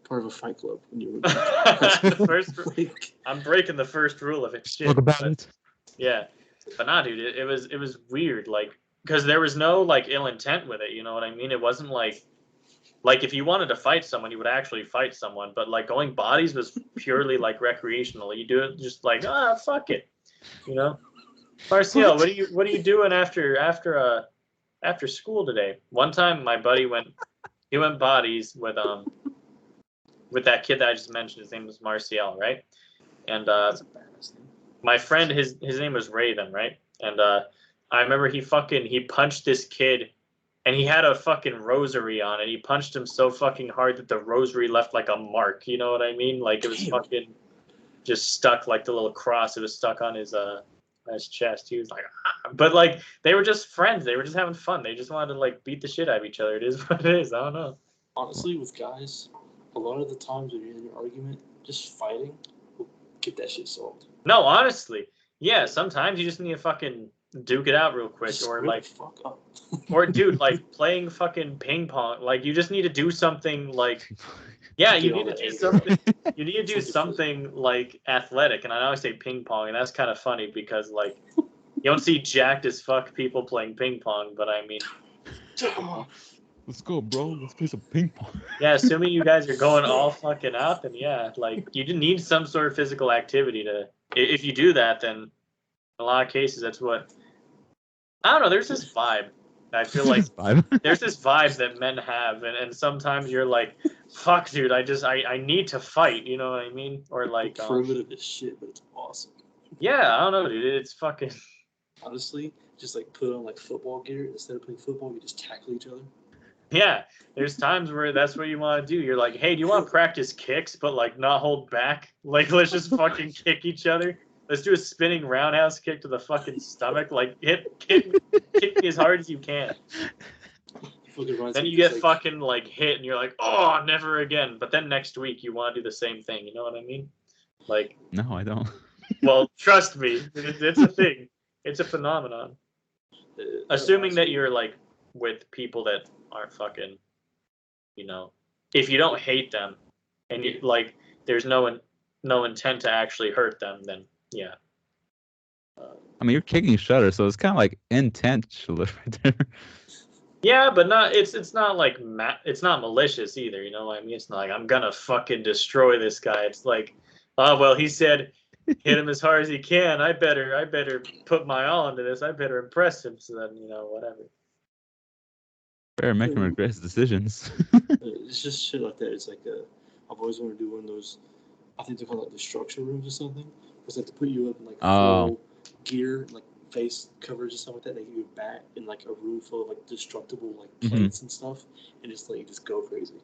Part of a fight club when you were The first, like, I'm breaking the first rule of it. Shit. Talk about but- it. Yeah, but nah, dude. It was weird. Like, because there was no like ill intent with it. You know what I mean? It wasn't like if you wanted to fight someone, you would actually fight someone. But like going bodies was purely like recreational. You do it just like fuck it, you know. Marcial, what are you doing after school today? One time, my buddy went bodies with that kid that I just mentioned. His name was Marcial, right? And that's a badass thing. my friend, his name was Raven, right? And I remember he punched this kid, and he had a fucking rosary on it. He punched him so fucking hard that the rosary left like a mark. You know what I mean? Like it was Damn. fucking just stuck, like the little cross. It was stuck on his chest. He was like, but like they were just friends. They were just having fun. They just wanted to like beat the shit out of each other. It is what it is. I don't know. Honestly, with guys, a lot of the times when you're in an argument, just fighting will get that shit solved. No, honestly, yeah. Sometimes you just need to fucking duke it out real quick, Just or screw like, the fuck up. or dude, like playing fucking ping pong. Like you just need to do something like, yeah, you Get need all to the do anger something. out. You need to do something like athletic, and I always say ping pong, and that's kind of funny because like you don't see jacked as fuck people playing ping pong, but I mean, Let's go, bro. Let's play some ping pong. yeah, assuming you guys are going all fucking out, then yeah, like you do need some sort of physical activity to. If you do that, then in a lot of cases, that's what. I don't know. There's this vibe. I feel like there's this vibe that men have, and sometimes you're like, "Fuck, dude, I need to fight." You know what I mean? Or like, primitive as shit, but it's awesome. yeah, I don't know, dude. It's fucking. Honestly, just like put on like football gear instead of playing football, you just tackle each other. Yeah, there's times where that's what you want to do. You're like, "Hey, do you want to practice kicks, but like not hold back? Like, let's just fucking kick each other. Let's do a spinning roundhouse kick to the fucking stomach. Like, kick me as hard as you can." Then you get fucking like hit, and you're like, "Oh, never again." But then next week you want to do the same thing. You know what I mean? Like, No, I don't. well, trust me, it's a thing. It's a phenomenon. Assuming that you're like with people that aren't fucking, you know, if you don't hate them, and you like, there's no intent to actually hurt them, then yeah. I mean, you're kicking shutter, so it's kind of like intentional right there. Yeah, but not it's not like it's not malicious either. You know what I mean? It's not like I'm gonna fucking destroy this guy. It's like, oh well, he said hit him as hard as he can. I better put my all into this. I better impress him. So then whatever. Better make him regret his decisions. It's just shit like that. It's like I've always wanted to do one of those. I think they're called like destruction rooms or something. It's like to put you up in like full gear, like face coverage and stuff like that. They give you a bat in like a room full of like destructible like plates and stuff, and just go crazy.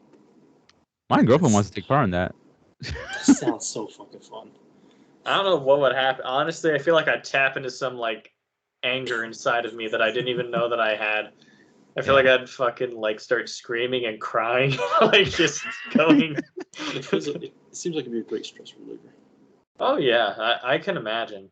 My girlfriend wants to take part in that. That sounds so fucking fun. I don't know what would happen. Honestly, I feel like I'd tap into some like anger inside of me that I didn't even know that I had. I feel like I'd fucking like start screaming and crying, like just going. It seems like it'd be a great stress reliever. Oh yeah, I can imagine.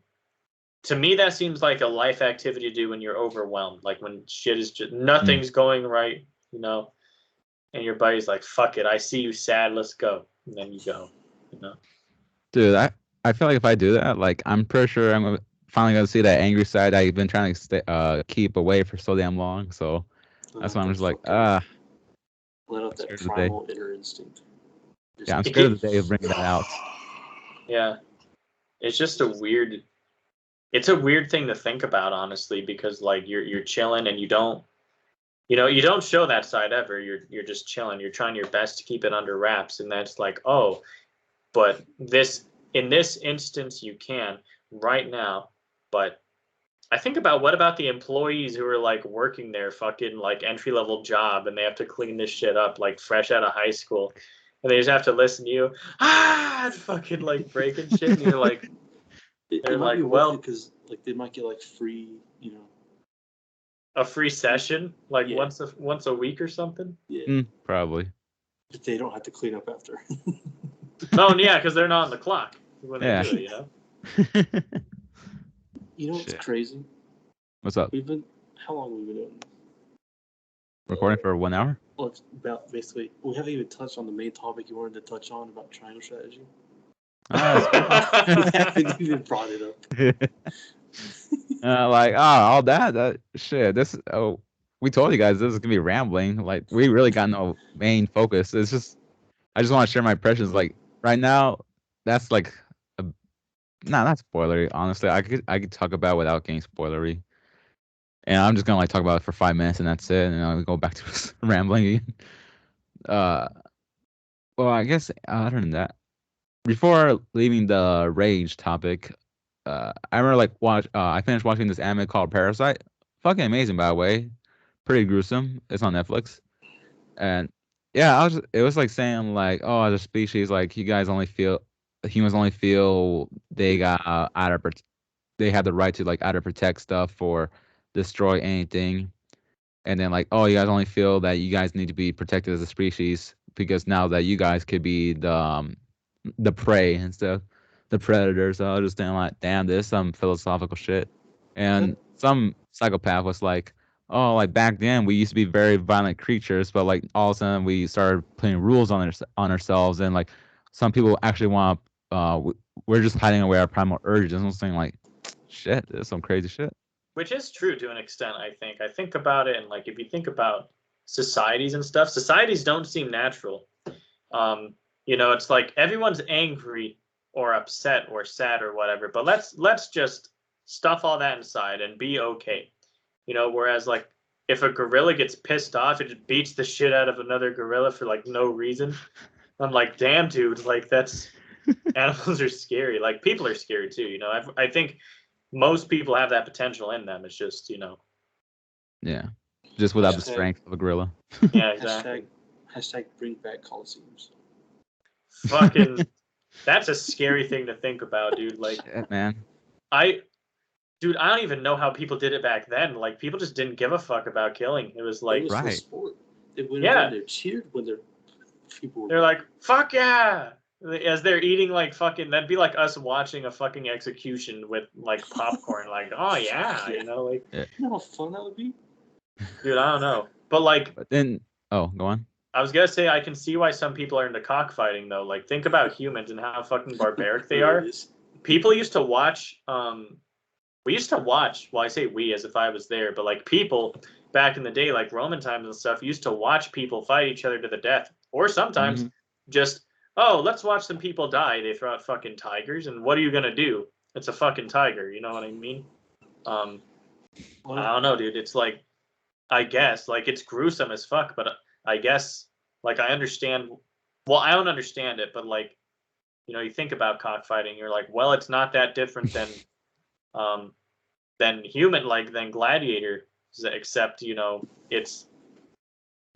To me, that seems like a life activity to do when you're overwhelmed, like when shit is just nothing's going right, and your buddy's like, "Fuck it, I see you sad, let's go," and then you go, Dude, I feel like if I do that, like I'm pretty sure I'm finally gonna see that angry side I've been trying to keep away for so damn long. So that's why I'm just like, let out that primal inner instinct. Yeah, I'm scared of the day of bringing that out. Yeah, it's just a weird thing to think about, honestly, because like you're chilling and you don't show that side ever. You're just chilling. You're trying your best to keep it under wraps, and that's like, oh, but in this instance you can right now. But I think about what about the employees who are like working their fucking like entry level job and they have to clean this shit up like fresh out of high school, and they just have to listen to you fucking like breaking shit, and you're like, they're like, well, because like they might get like free, a free session like once a week or something. Yeah, probably. But they don't have to clean up after. Oh, yeah, because they're not on the clock when they Yeah. do it, you know? You know what's Shit. crazy? What's up? How long have we been doing this? Recording for 1 hour? Well, it's about basically, we haven't even touched on the main topic you wanted to touch on about triangle strategy. We haven't even brought it up. Like, all that shit. We told you guys this is gonna be rambling. Like, we really got no main focus. It's just, I just want to share my impressions. Like, right now, that's like, not spoilery. Honestly, I could talk about it without getting spoilery. And I'm just gonna like talk about it for 5 minutes and that's it. And then I'll go back to rambling again. Uh, well, I guess other than that, before leaving the rage topic, I remember like I finished watching this anime called Parasite. Fucking amazing, by the way. Pretty gruesome. It's on Netflix. And yeah, it was like saying like, oh, as a species, like humans only feel they got they have the right to like either protect stuff or destroy anything. And then like, oh, you guys only feel that you guys need to be protected as a species because now that you guys could be the prey instead of the predator. So I was just thinking like, damn, this is some philosophical shit. And some psychopath was like, oh, like back then we used to be very violent creatures, but like all of a sudden we started putting rules on ourselves, and like some people actually want we're just hiding away our primal urges. And I'm saying like, shit, this is some crazy shit. Which is true to an extent, I think. I think about it, and like if you think about societies and stuff, societies don't seem natural. Um, it's like everyone's angry or upset or sad or whatever, but let's just stuff all that inside and be okay. Whereas like if a gorilla gets pissed off, it just beats the shit out of another gorilla for like no reason. I'm like, damn, dude, like that's animals are scary. Like people are scary too. I think most people have that potential in them. It's just, Yeah, just without the strength of a gorilla. Yeah, exactly. Hashtag bring back Coliseums. Fucking, that's a scary thing to think about, dude. Like, shit, man. Dude, I don't even know how people did it back then. Like, people just didn't give a fuck about killing. It was like, it was right. for sport. They went Yeah. around there, cheered when people were. They're like, fuck yeah! As they're eating like fucking, that'd be like us watching a fucking execution with like popcorn. Like, oh yeah, like. You know how fun that would be? Dude, I don't know, but like. But then, oh, go on. I was gonna say I can see why some people are into cockfighting though. Like, think about humans and how fucking barbaric they are. People used to watch. We used to watch. Well, I say we as if I was there, but like people back in the day, like Roman times and stuff, used to watch people fight each other to the death, or sometimes just, oh, let's watch some people die. They throw out fucking tigers, and what are you gonna do? It's a fucking tiger. You know what I mean? I don't know, dude. It's like, I guess, like it's gruesome as fuck, but I guess, like I understand. Well, I don't understand it, but like, you think about cockfighting, you're like, well, it's not that different than human, like than gladiator, except it's.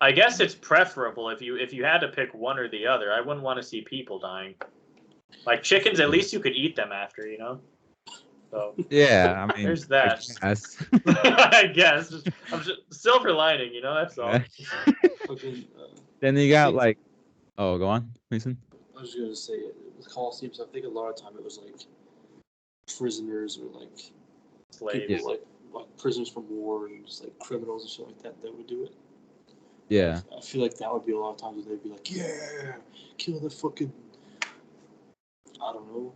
I guess it's preferable if you had to pick one or the other. I wouldn't want to see people dying. Like chickens, at least you could eat them after, So yeah, I mean, there's that. I guess. I'm just silver lining, that's all. Then you got like, oh, go on, Mason. I was just gonna say with Coliseums, I think a lot of time it was like prisoners or like slaves, people, like prisoners from war and just like criminals and shit like that would do it. Yeah. I feel like that would be a lot of times where they'd be like, yeah, kill the fucking, I don't know.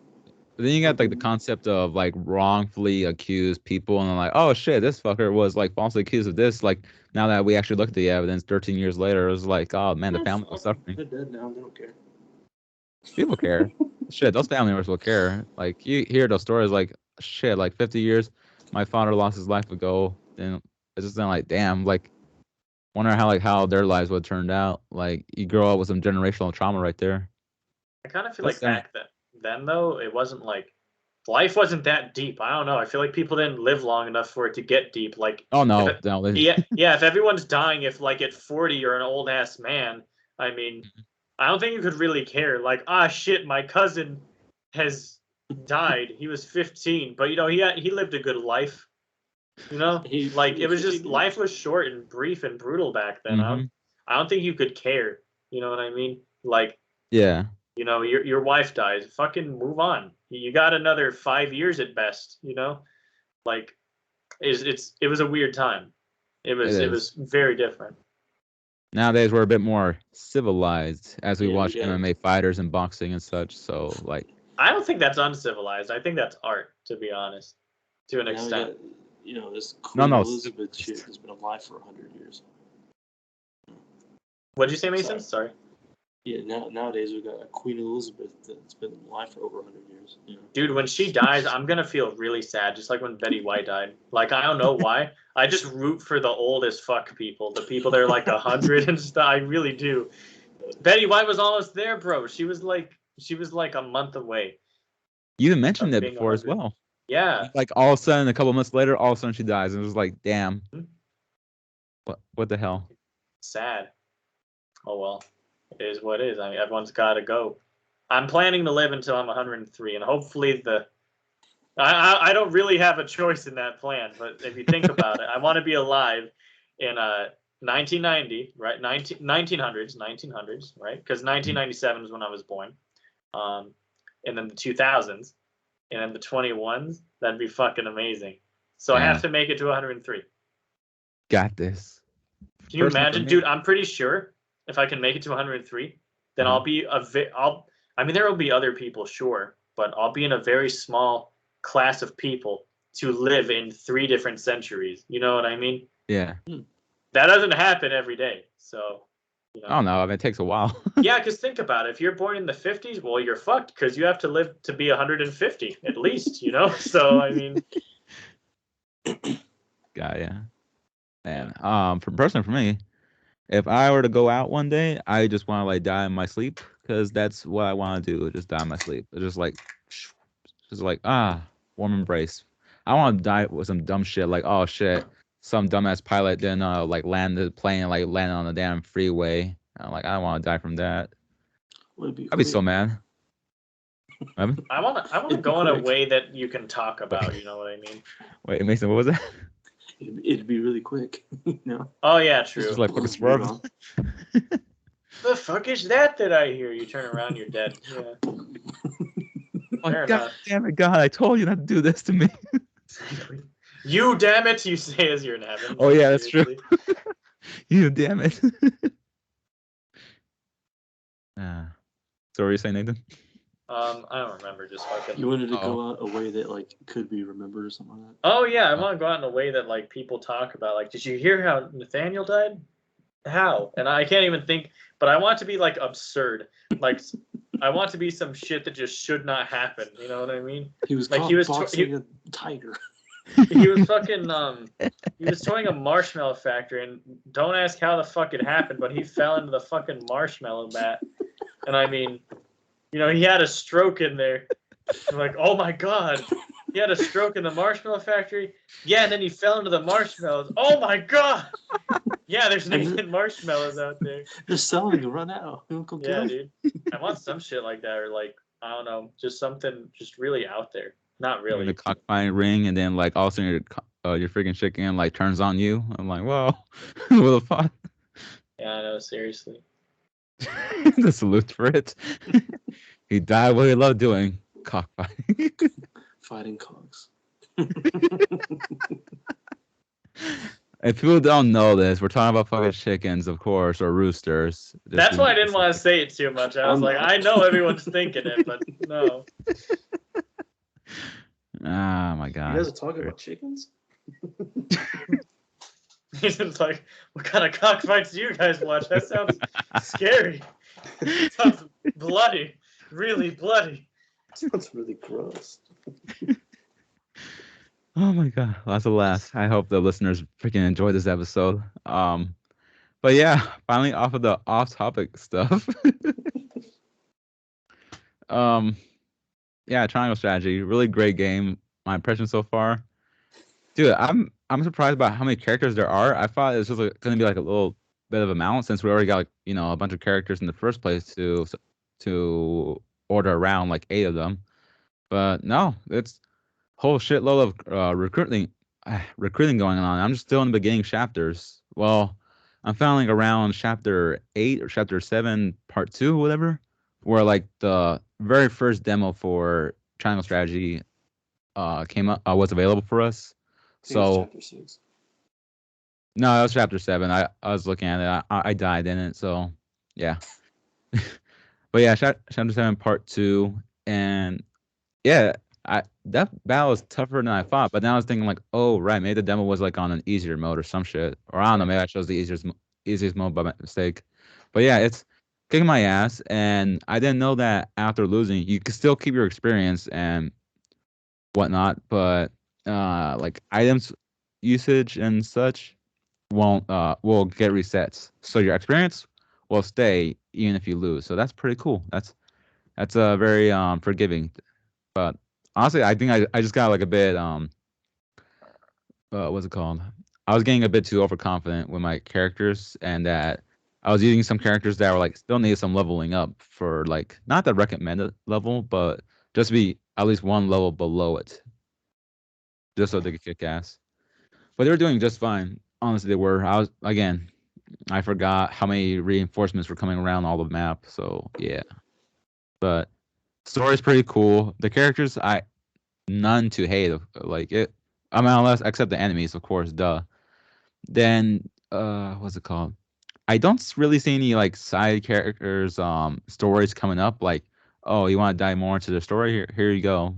But then you got like the concept of like wrongfully accused people, and they're like, oh shit, this fucker was like falsely accused of this. Like now that we actually look at the evidence, 13 years later, it was like, oh man, the family was suffering. They're dead now. They don't care. People care. Shit, those family members will care. Like you hear those stories, like shit, like 50 years, my father lost his life ago, and it's just then like, damn, like wonder how their lives would have turned out. Like you grow up with some generational trauma right there. I kind of feel like back then though, it wasn't like life wasn't that deep. I don't know. I feel like people didn't live long enough for it to get deep. Like, oh no, yeah. If everyone's dying, if like at 40 you're an old ass man, I mean, I don't think you could really care. Like, shit, my cousin has died. He was 15, but he lived a good life. It was just life was short and brief and brutal back then. I don't think you could care. You know what I mean? Like, yeah. You know, your wife dies. Fucking move on. You got another 5 years at best. You know, like it was a weird time. It It was is. very different. Nowadays we're a bit more civilized as we Yeah, watch we got- MMA fighters and boxing and such. So like, I don't think that's uncivilized. I think that's art, to be honest, to an Now we extent. got, you know, this No, Queen no, Elizabeth civilized. shit has been alive for 100 years. What'd you say, Mason? Sorry. Yeah, nowadays we got a Queen Elizabeth that's been alive for over 100 years. You know? Dude, when she dies, I'm gonna feel really sad, just like when Betty White died. Like, I don't know why. I just root for the old as fuck people, the people that are like 100 and stuff. I really do. Betty White was almost there, bro. She was like a month away You even mentioned of it being before as 100. well. Yeah. Like all of a sudden, a couple months later, all of a sudden she dies, and it was like, damn, Hmm. what the hell? Sad. Oh well. It is what it is. I mean, everyone's got to go. I'm planning to live until I'm 103, and hopefully I don't really have a choice in that plan, but if you think about it, I want to be alive in 1990, right? 1900s, right? Because 1997 is when I was born. And then the 2000s, and then the 21s. That'd be fucking amazing. So I have Yeah. to make it to 103. Got this. Can you Personally, for imagine, me- dude? I'm pretty sure if I can make it to 103, then Uh-huh. I'll be I mean, there will be other people, sure, but I'll be in a very small class of people to live in 3 different centuries. You know what I mean? Yeah. That doesn't happen every day. So, you know. I don't know. I mean, it takes a while. Yeah, because think about it. If you're born in the 50s, well, you're fucked because you have to live to be 150 at least, you know? So, I mean, Yeah. Man, personally for me, if I were to go out one day, I just want to like die in my sleep because that's what I want to do. Just die in my sleep. It's just like warm embrace. I want to die with some dumb shit like, oh shit, some dumbass pilot didn't like land the plane, like landed on the damn freeway. I'm like, I don't want to die from that. Would it be I'd be so quick? mad. Evan? I want to It'd be go in a quick. way that you can talk about, you know what I mean? Wait, Mason, what was that? It'd be really quick. You know? Oh, yeah, It's true. just like fucking You swerve. know? The fuck is that I hear? You turn around, you're dead. Yeah. Like, Fair God enough. damn it, God! I told you not to do this to me. You damn it, you say as you're in heaven. Oh, like, yeah, that's true. seriously. You damn it. So what were you saying, Nathan? I don't remember. Just fucking. You wanted to Oh. go out a way that like could be remembered or something like that. Oh yeah, I want to go out in a way that like people talk about. Like, did you hear how Nathaniel died? How? And I can't even think. But I want it to be like absurd. Like, I want it to be some shit that just should not happen. You know what I mean? He was Like, caught he was boxing a tiger. He was fucking he was towing a marshmallow factory, and don't ask how the fuck it happened, but he fell into the fucking marshmallow vat. And I mean, you know, he had a stroke in there. I'm like, oh my god, he had a stroke in the marshmallow factory. Yeah, and then he fell into the marshmallows. Oh my god. Yeah, there's Nathan marshmallows out there. They're selling them right now. You wanna go get Yeah, 'em? dude. I want some shit like that, or like, I don't know, just something just really out there. Not You're in really. the cockfighting ring, and then like all of a sudden your freaking chicken like turns on you. I'm like, whoa, what the fuck? Yeah, I know, seriously. The salute for it. He died what he loved doing, cockfighting. Fighting cogs. If people don't know this, we're talking about fucking chickens, of course, or roosters. That's why I didn't want to say it too much. I was I'm like, not. I know everyone's thinking it, but no. Ah, my You god. guys are talking about chickens? He's just like, what kind of cockfights do you guys watch? That sounds scary. Sounds bloody. Really bloody. Sounds really gross. Oh my god, lots of laughs. I hope the listeners freaking enjoy this episode. But yeah, finally off of the off-topic stuff. Yeah, Triangle Strategy, really great game. My impression so far, dude, I'm surprised about how many characters there are. I thought it was just gonna be like a little bit of amount since we already got like a bunch of characters in the first place to order around like 8 of them. But no, it's whole shitload of recruiting going on. I'm just still in the beginning chapters. Well, I'm finally around chapter 8 or chapter 7, part 2, whatever. where like the very first demo for Triangle Strategy came up was available for us. I think it's So chapter 6. no, that was chapter 7. I was looking at it. I died in it. So yeah, but yeah, chapter 7 part 2, and yeah, that battle was tougher than I thought. But now I was thinking like, oh right, maybe the demo was like on an easier mode or some shit, or I don't know, maybe I chose the easiest mode by mistake. But yeah, it's kicking my ass, and I didn't know that after losing, you can still keep your experience and whatnot, but like items usage and such won't will get resets. So your experience will stay even if you lose. So that's pretty cool. That's very forgiving. But honestly, I think I just got like a bit what's it called? I was getting a bit too overconfident with my characters, and that I was using some characters that were like still needed some leveling up for like not the recommended level, but just be at least one level below it, just so they could kick ass. But they were doing just fine. Honestly, they were. I was again. I forgot how many reinforcements were coming around all the map. So yeah, but story's pretty cool. The characters, I none to hate. Like it. I mean, unless except the enemies, of course. Duh. Then what's it called? I don't really see any like side characters stories coming up. Like, oh, you want to dive more into the story? Here you go.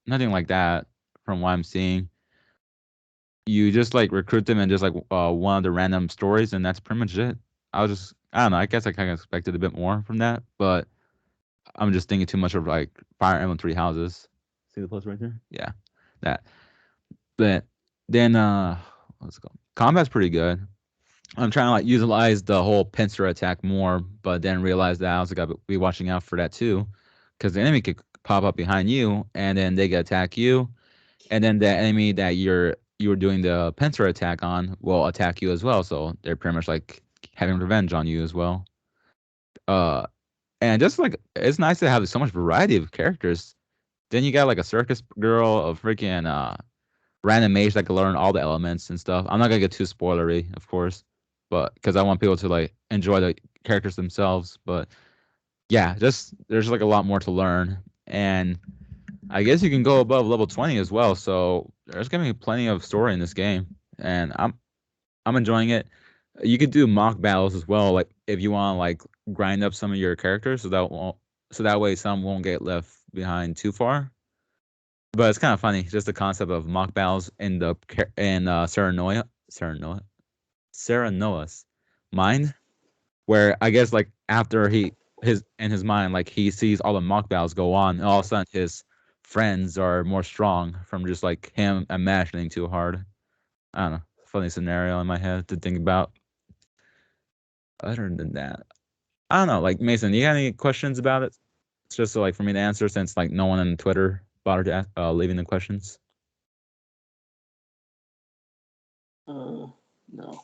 Nothing like that from what I'm seeing. You just like recruit them and just like one of the random stories, and that's pretty much it. I don't know. I guess I kind of expected a bit more from that, but I'm just thinking too much of like Fire Emblem Three Houses. See the plus right there? Yeah, that. But then what's it called? Combat's pretty good. I'm trying to like utilize the whole pincer attack more, but then realize that I also got to be watching out for that too, because the enemy could pop up behind you, and then they could attack you, and then the enemy that you were doing the pincer attack on will attack you as well. So they're pretty much like having revenge on you as well. Uh, and just like it's nice to have so much variety of characters. Then you got like a circus girl, a freaking random mage that can learn all the elements and stuff. I'm not gonna get too spoilery, of course, but because I want people to like enjoy the characters themselves. But yeah, just there's like a lot more to learn, and I guess you can go above level 20 as well. So there's gonna be plenty of story in this game, and I'm enjoying it. You could do mock battles as well, like if you want to like grind up some of your characters, so that way some won't get left behind too far. But it's kind of funny, just the concept of mock battles in Serenoa's mind, where I guess like after his in his mind, like he sees all the mock battles go on, and all of a sudden his friends are more strong from just like him imagining too hard. I don't know. Funny scenario in my head to think about. Other than that, I don't know. Like Mason, you got any questions about it? It's just so, like for me to answer since like no one on Twitter bothered to leaving the questions. No.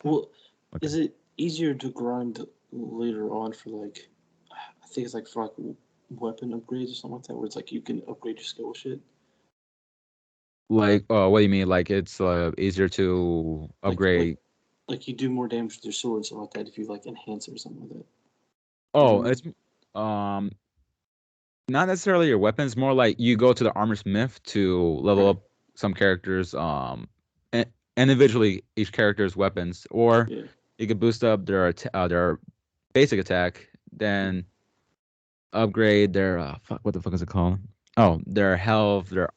Well, Okay. is it easier to grind later on for like, I think it's like for like weapon upgrades or something like that, where it's like you can upgrade your skill with shit? Like, what do you mean? Like it's easier to Like, like, upgrade. like you do more damage with your sword or something like that if you like enhance it or something like that. Does that Oh, make it's um not necessarily your weapons, more like you go to the armor smith to level right? up some characters individually each character's weapons, or Yeah. you could boost up their basic attack, then upgrade their fuck, what the fuck is it called? Oh, their health, their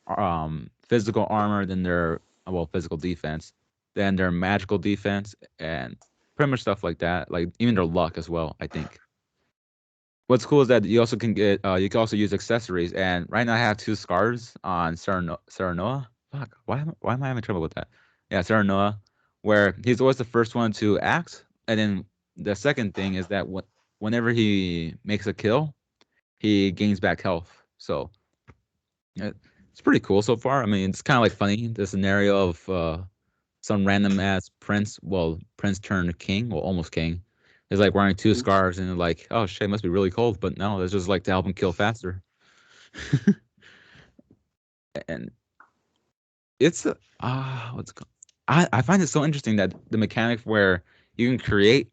physical armor, then their well physical defense, then their magical defense, and pretty much stuff like that. Like even their luck as well, I think. What's cool is that you also can get you can also use accessories, and right now I have two scars on Serenoa. Fuck, why am I having trouble with that? Yeah, Serenoa, where he's always the first one to act, and then the second thing is that whenever he makes a kill, he gains back health. So it's pretty cool so far. I mean, it's kind of like funny the scenario of some random ass prince, well, prince turned king, well, almost king, is like wearing two Mhm. scars and like, oh shit, it must be really cold. But no, it's just like to help him kill faster. And it's what's it called? I find it so interesting that the mechanic where you can create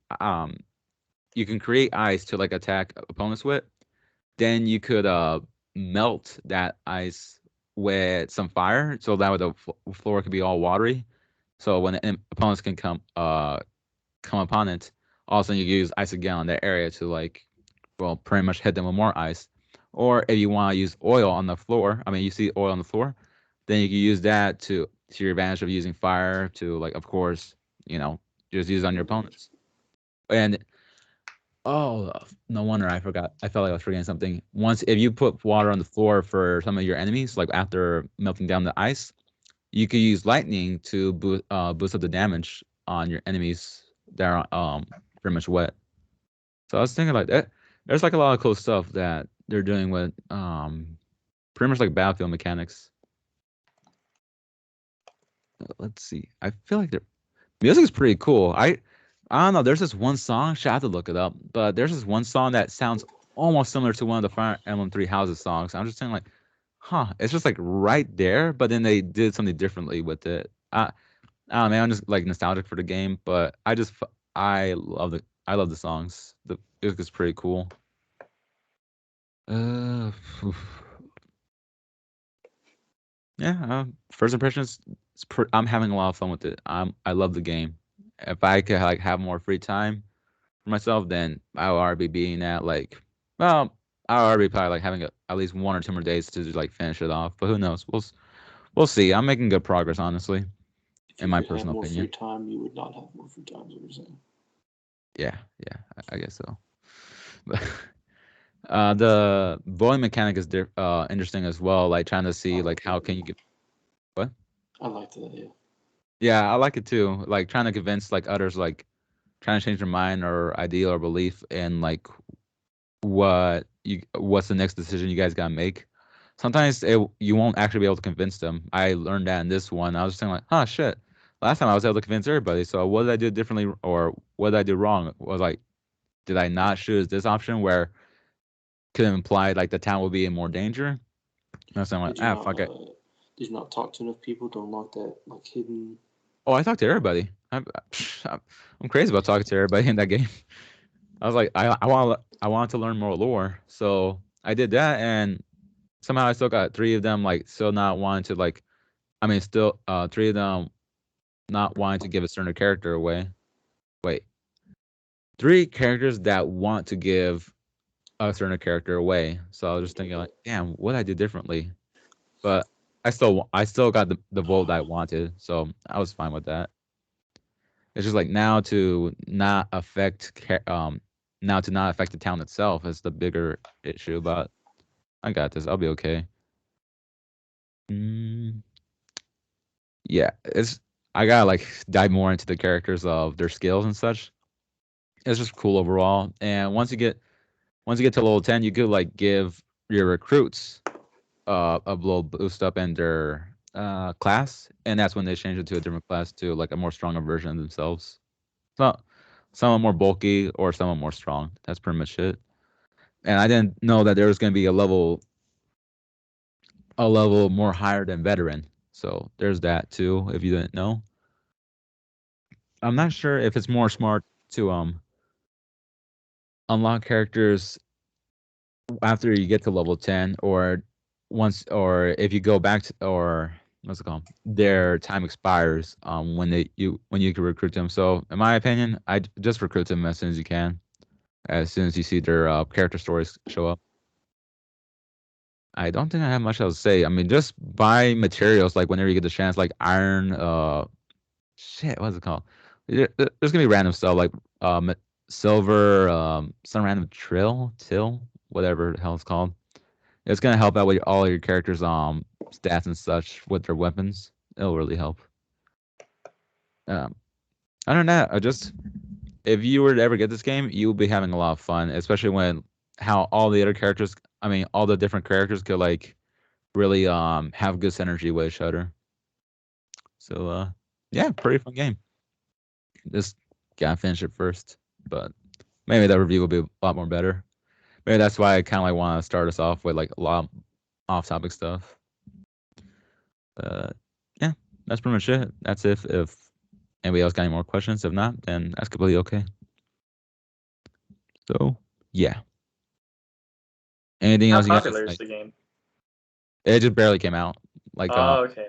you can create ice to like attack opponents with. Then you could melt that ice with some fire, so that way the floor could be all watery. So when the opponents can come upon it, all of a sudden you can use ice again on that area to like, well, pretty much hit them with more ice. Or if you want to use oil on the floor, I mean, you see oil on the floor, then you can use that to your advantage of using fire to like, of course, just use it on your opponents. And oh, no wonder I forgot. I felt like I was forgetting something. Once, if you put water on the floor for some of your enemies, like after melting down the ice, you could use lightning to boost up the damage on your enemies that are pretty much wet. So I was thinking like that. There's like a lot of cool stuff that they're doing with pretty much like Battlefield mechanics. Let's see. I feel like their music is pretty cool. I don't know. There's this one song. Should have to look it up. But there's this one song that sounds almost similar to one of the Fire Emblem Three Houses songs. I'm just saying like, huh? It's just like right there, but then they did something differently with it. I don't know, man. I'm just like nostalgic for the game, but I love the songs. The music is pretty cool. Uh, yeah. First impressions. I'm having a lot of fun with it. I love the game. If I could like have more free time for myself, then I would already be being at like, well, I would already be probably like having at least 1 or 2 more days to like finish it off. But who knows? We'll see. I'm making good progress, honestly, If in you my could have personal more free opinion. time, you would not have more free time. Is what you're saying. Yeah, yeah, I guess so. But the bowling mechanic is interesting as well. Like trying to I see like like how that. can you get what? I liked that. Yeah. Yeah, I like it too. Like trying to convince like others, like trying to change their mind or idea or belief in like what's the next decision you guys gotta make. Sometimes you won't actually be able to convince them. I learned that in this one. I was just saying like, huh, shit. Last time I was able to convince everybody. So what did I do differently or what did I do wrong? Was like, did I not choose this option where could imply like the town will be in more danger? And I was saying like, Did you not? fuck it. Did you not talk to enough people to unlock that like hidden? Oh, I talked to everybody. I'm crazy about talking to everybody in that game. I was like, I wanted to learn more lore, so I did that, and somehow I still got three of them like still not wanting to like. I mean, still three of them not wanting to give a certain character away. Wait, three characters that want to give a certain character away. So I was just thinking like, damn, what I did differently, but I still got the vote that I wanted, so I was fine with that. It's just like now to not affect the town itself is the bigger issue. But I got this. I'll be okay. Mm, yeah, it's I gotta like dive more into the characters of their skills and such. It's just cool overall. And once you get to level 10, you could like give your recruits a little boost up in their class, and that's when they change it to a different class to like a more stronger version of themselves. So some are more bulky or some are more strong. That's pretty much it. And I didn't know that there was going to be a level more higher than veteran. So there's that too. If you didn't know, I'm not sure if it's more smart to unlock characters after you get to level 10 or or if you go back to or what's it called? Their time expires when you can recruit them. So in my opinion, just recruit them as soon as you can, as soon as you see their character stories show up. I don't think I have much else to say. I mean, just buy materials like whenever you get the chance, like iron. Shit, what's it called? There's gonna be random stuff like silver, some random till, whatever the hell it's called. It's gonna help out with all your characters' stats and such with their weapons. It'll really help. Um, other than that, I just if you were to ever get this game, you'll be having a lot of fun, especially when how all the other characters, I mean, all the different characters could like really have good synergy with each other. So yeah, pretty fun game. Just gotta finish it first, but maybe that review will be a lot more better. Maybe that's why I kind of like want to start us off with like a lot of off-topic stuff. Yeah, that's pretty much it. That's if anybody else got any more questions. If not, then that's completely okay. So yeah. Anything How else you guys popular is like? the game? It just barely came out. Like Oh, okay.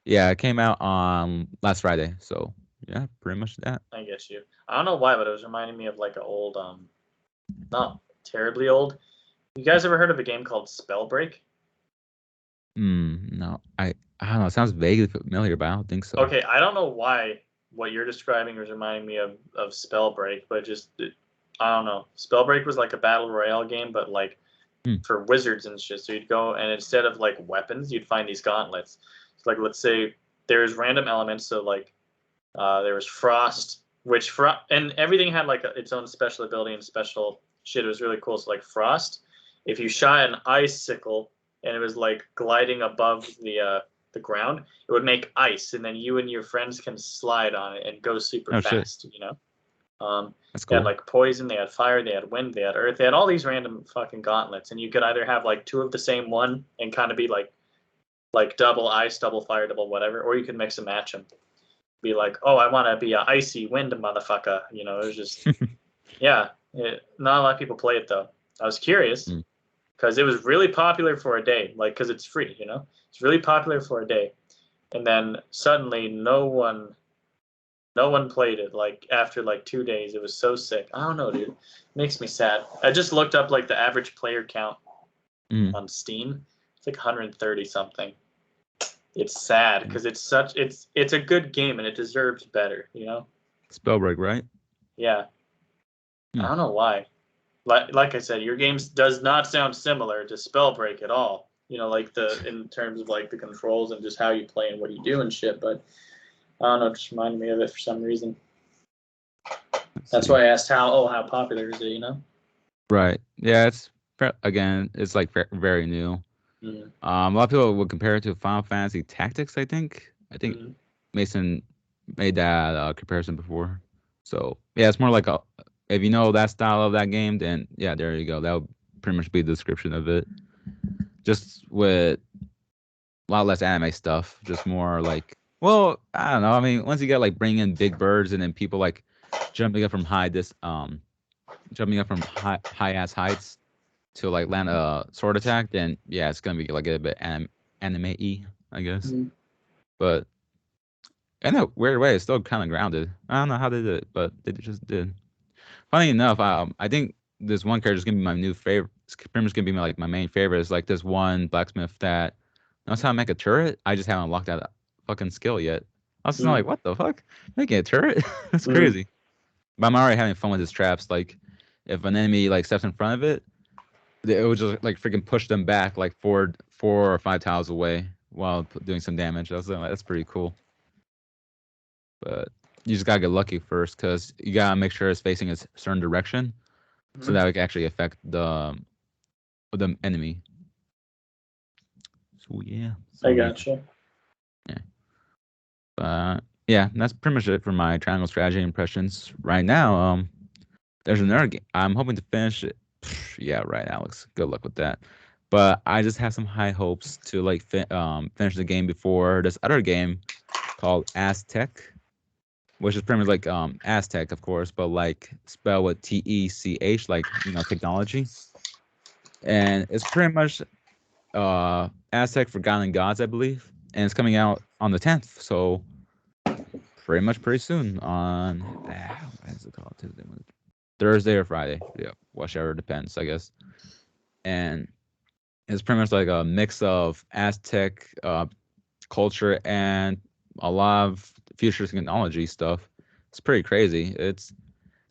yeah, it came out on last Friday. So yeah, pretty much that. I guess you. I don't know why, but it was reminding me of like an old, not terribly old. You guys ever heard of a game called Spellbreak? No, I don't know. It sounds vaguely familiar, but I don't think so. Okay, I don't know why what you're describing was reminding me of Spellbreak, but I don't know. Spellbreak was like a battle royale game, but like Hmm. for wizards and shit. So you'd go and instead of like weapons, you'd find these gauntlets. So like let's say there's random elements. So like there was frost, and everything had like its own special ability and special shit. It was really cool. So like frost, if you shot an icicle and it was like gliding above the ground, it would make ice, and then you and your friends can slide on it and go super Oh shit, fast. that's They had cool. like poison, they had fire, they had wind, they had earth, they had all these random fucking gauntlets, and you could either have like two of the same one and kind of be like double ice, double fire, double whatever, or you could mix and match them. Be like, oh, I want to be a icy wind motherfucker. It was just yeah. Not a lot of people play it though. I was curious Mm. because it was really popular for a day, like because it's free. It's really popular for a day, and then suddenly no one played it. Like after like 2 days, it was so sick. I don't know, dude. It makes me sad. I just looked up like the average player count Mm. on Steam. It's like 130 something. It's sad because it's a good game and it deserves better. Spellbreak, right? Yeah. I Hmm. don't know why. Like I said, your games does not sound similar to Spellbreak at all. Like in terms of like the controls and just how you play and what you do and shit. But I don't know, it just reminded me of it for some reason. Let's That's see. why I asked how popular is it? Right. Yeah, again, it's like very new. Mm-hmm. A lot of people would compare it to Final Fantasy Tactics. I think Mm-hmm. Mason made that comparison before. So yeah, it's more like a if you know that style of that game, then yeah, there you go. That would pretty much be the description of it. Just with a lot less anime stuff. Just more like, well, I don't know. I mean, once you get like bring in big birds and then people like jumping up from jumping up from high ass heights to like land a sword attack, then yeah, it's gonna be like a bit anime-y, I guess. Mm-hmm. But in a weird way, it's still kind of grounded. I don't know how they did it, but they just did. Funny enough, I think this one character is gonna be my new favorite. It's pretty much gonna be my main favorite. It's like this one blacksmith that knows how to make a turret. I just haven't unlocked that fucking skill yet. I was just like, what the fuck? Making a turret? That's Mm-hmm. crazy. But I'm already having fun with his traps. Like, if an enemy like steps in front of it, it would just like freaking push them back like four or five tiles away while doing some damage. I was like, that's pretty cool. But you just gotta get lucky first because you gotta make sure it's facing a certain direction so that it can actually affect the enemy. So yeah, I so yeah, gotcha. yeah. Yeah, that's pretty much it for my triangle strategy impressions right now. There's another game. I'm hoping to finish it. Yeah, right, Alex. Good luck with that. But I just have some high hopes to like finish the game before this other game called Aztec, which is pretty much like Aztec, of course, but like spelled with Tech, like technology. And it's pretty much Aztec Forgotten Gods, I believe, and it's coming out on the 10th. So pretty much pretty soon on what is it called? Thursday or Friday. Yeah, whichever depends, I guess. And it's pretty much like a mix of Aztec culture and a lot of futuristic technology stuff. It's pretty crazy. It's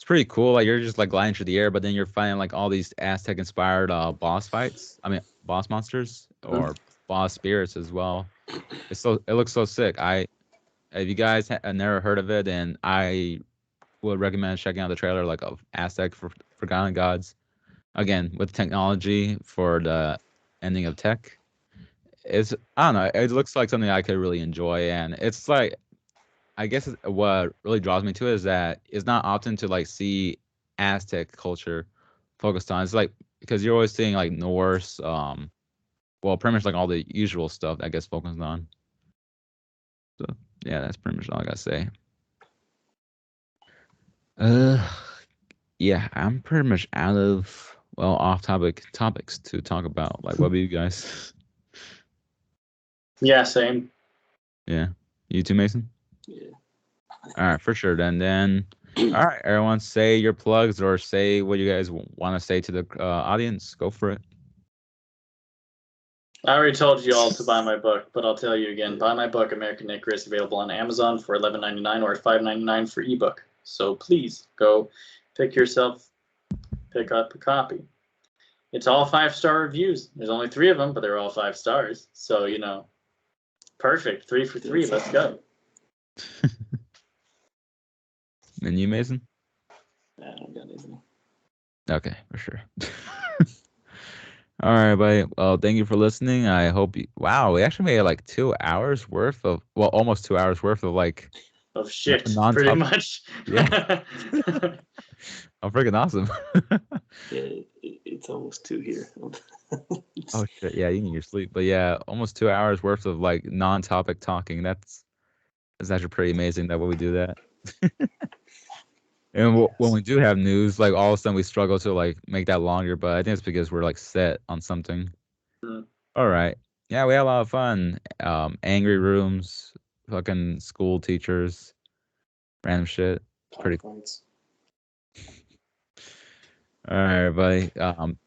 pretty cool. Like you're just like gliding through the air, but then you're fighting like all these Aztec inspired boss fights. I mean, boss monsters or boss spirits as well. It looks so sick. If you guys never heard of it, then I would recommend checking out the trailer like of Aztec for Forgotten Gods. Again, with technology for the ending of tech. I don't know. It looks like something I could really enjoy, and it's like I guess what really draws me to it is that it's not often to like see Aztec culture focused on. It's like because you're always seeing like Norse, well, pretty much like all the usual stuff that gets focused on. So yeah, that's pretty much all I gotta say. Uh, Yeah, I'm pretty much out of off-topic topics to talk about. Like, what about you guys? Yeah, same. Yeah, you too, Mason. Yeah. All right, for sure. Then, all right, everyone, say your plugs or say what you guys want to say to the audience. Go for it. I already told you all to buy my book, but I'll tell you again. Buy my book, American Icarus, available on Amazon for $11.99 or $5.99 for ebook. So please go pick up a copy. It's all 5-star reviews. There's only 3 of them, but they're all 5 stars. So, perfect. 3 for 3. Let's go. And you, Mason? I don't got anything. Okay, for sure. All right, buddy. Well, thank you for listening. I hope you. Wow, we actually made like 2 hours worth of, almost 2 hours worth of like Of shit, pretty non-top. much. Yeah. Oh, freaking awesome. Yeah, it's almost 2 here. Oh shit, yeah, you need your sleep. But yeah, almost 2 hours worth of like non-topic talking. That's actually pretty amazing that when we do that. And when we do have news, like all of a sudden we struggle to like make that longer. But I think it's because we're like set on something. Mm. All right. Yeah, we had a lot of fun. Angry rooms, fucking school teachers, random shit. Pretty cool. Points. All right, everybody.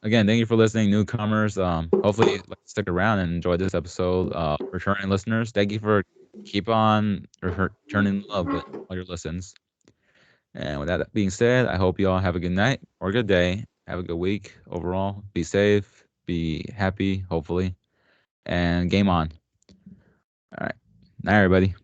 Again, thank you for listening, newcomers. Hopefully, stick around and enjoy this episode. Returning listeners, thank you for keep on returning love with all your listens. And with that being said, I hope you all have a good night or a good day. Have a good week overall. Be safe, be happy, hopefully, and game on. All right, night, everybody.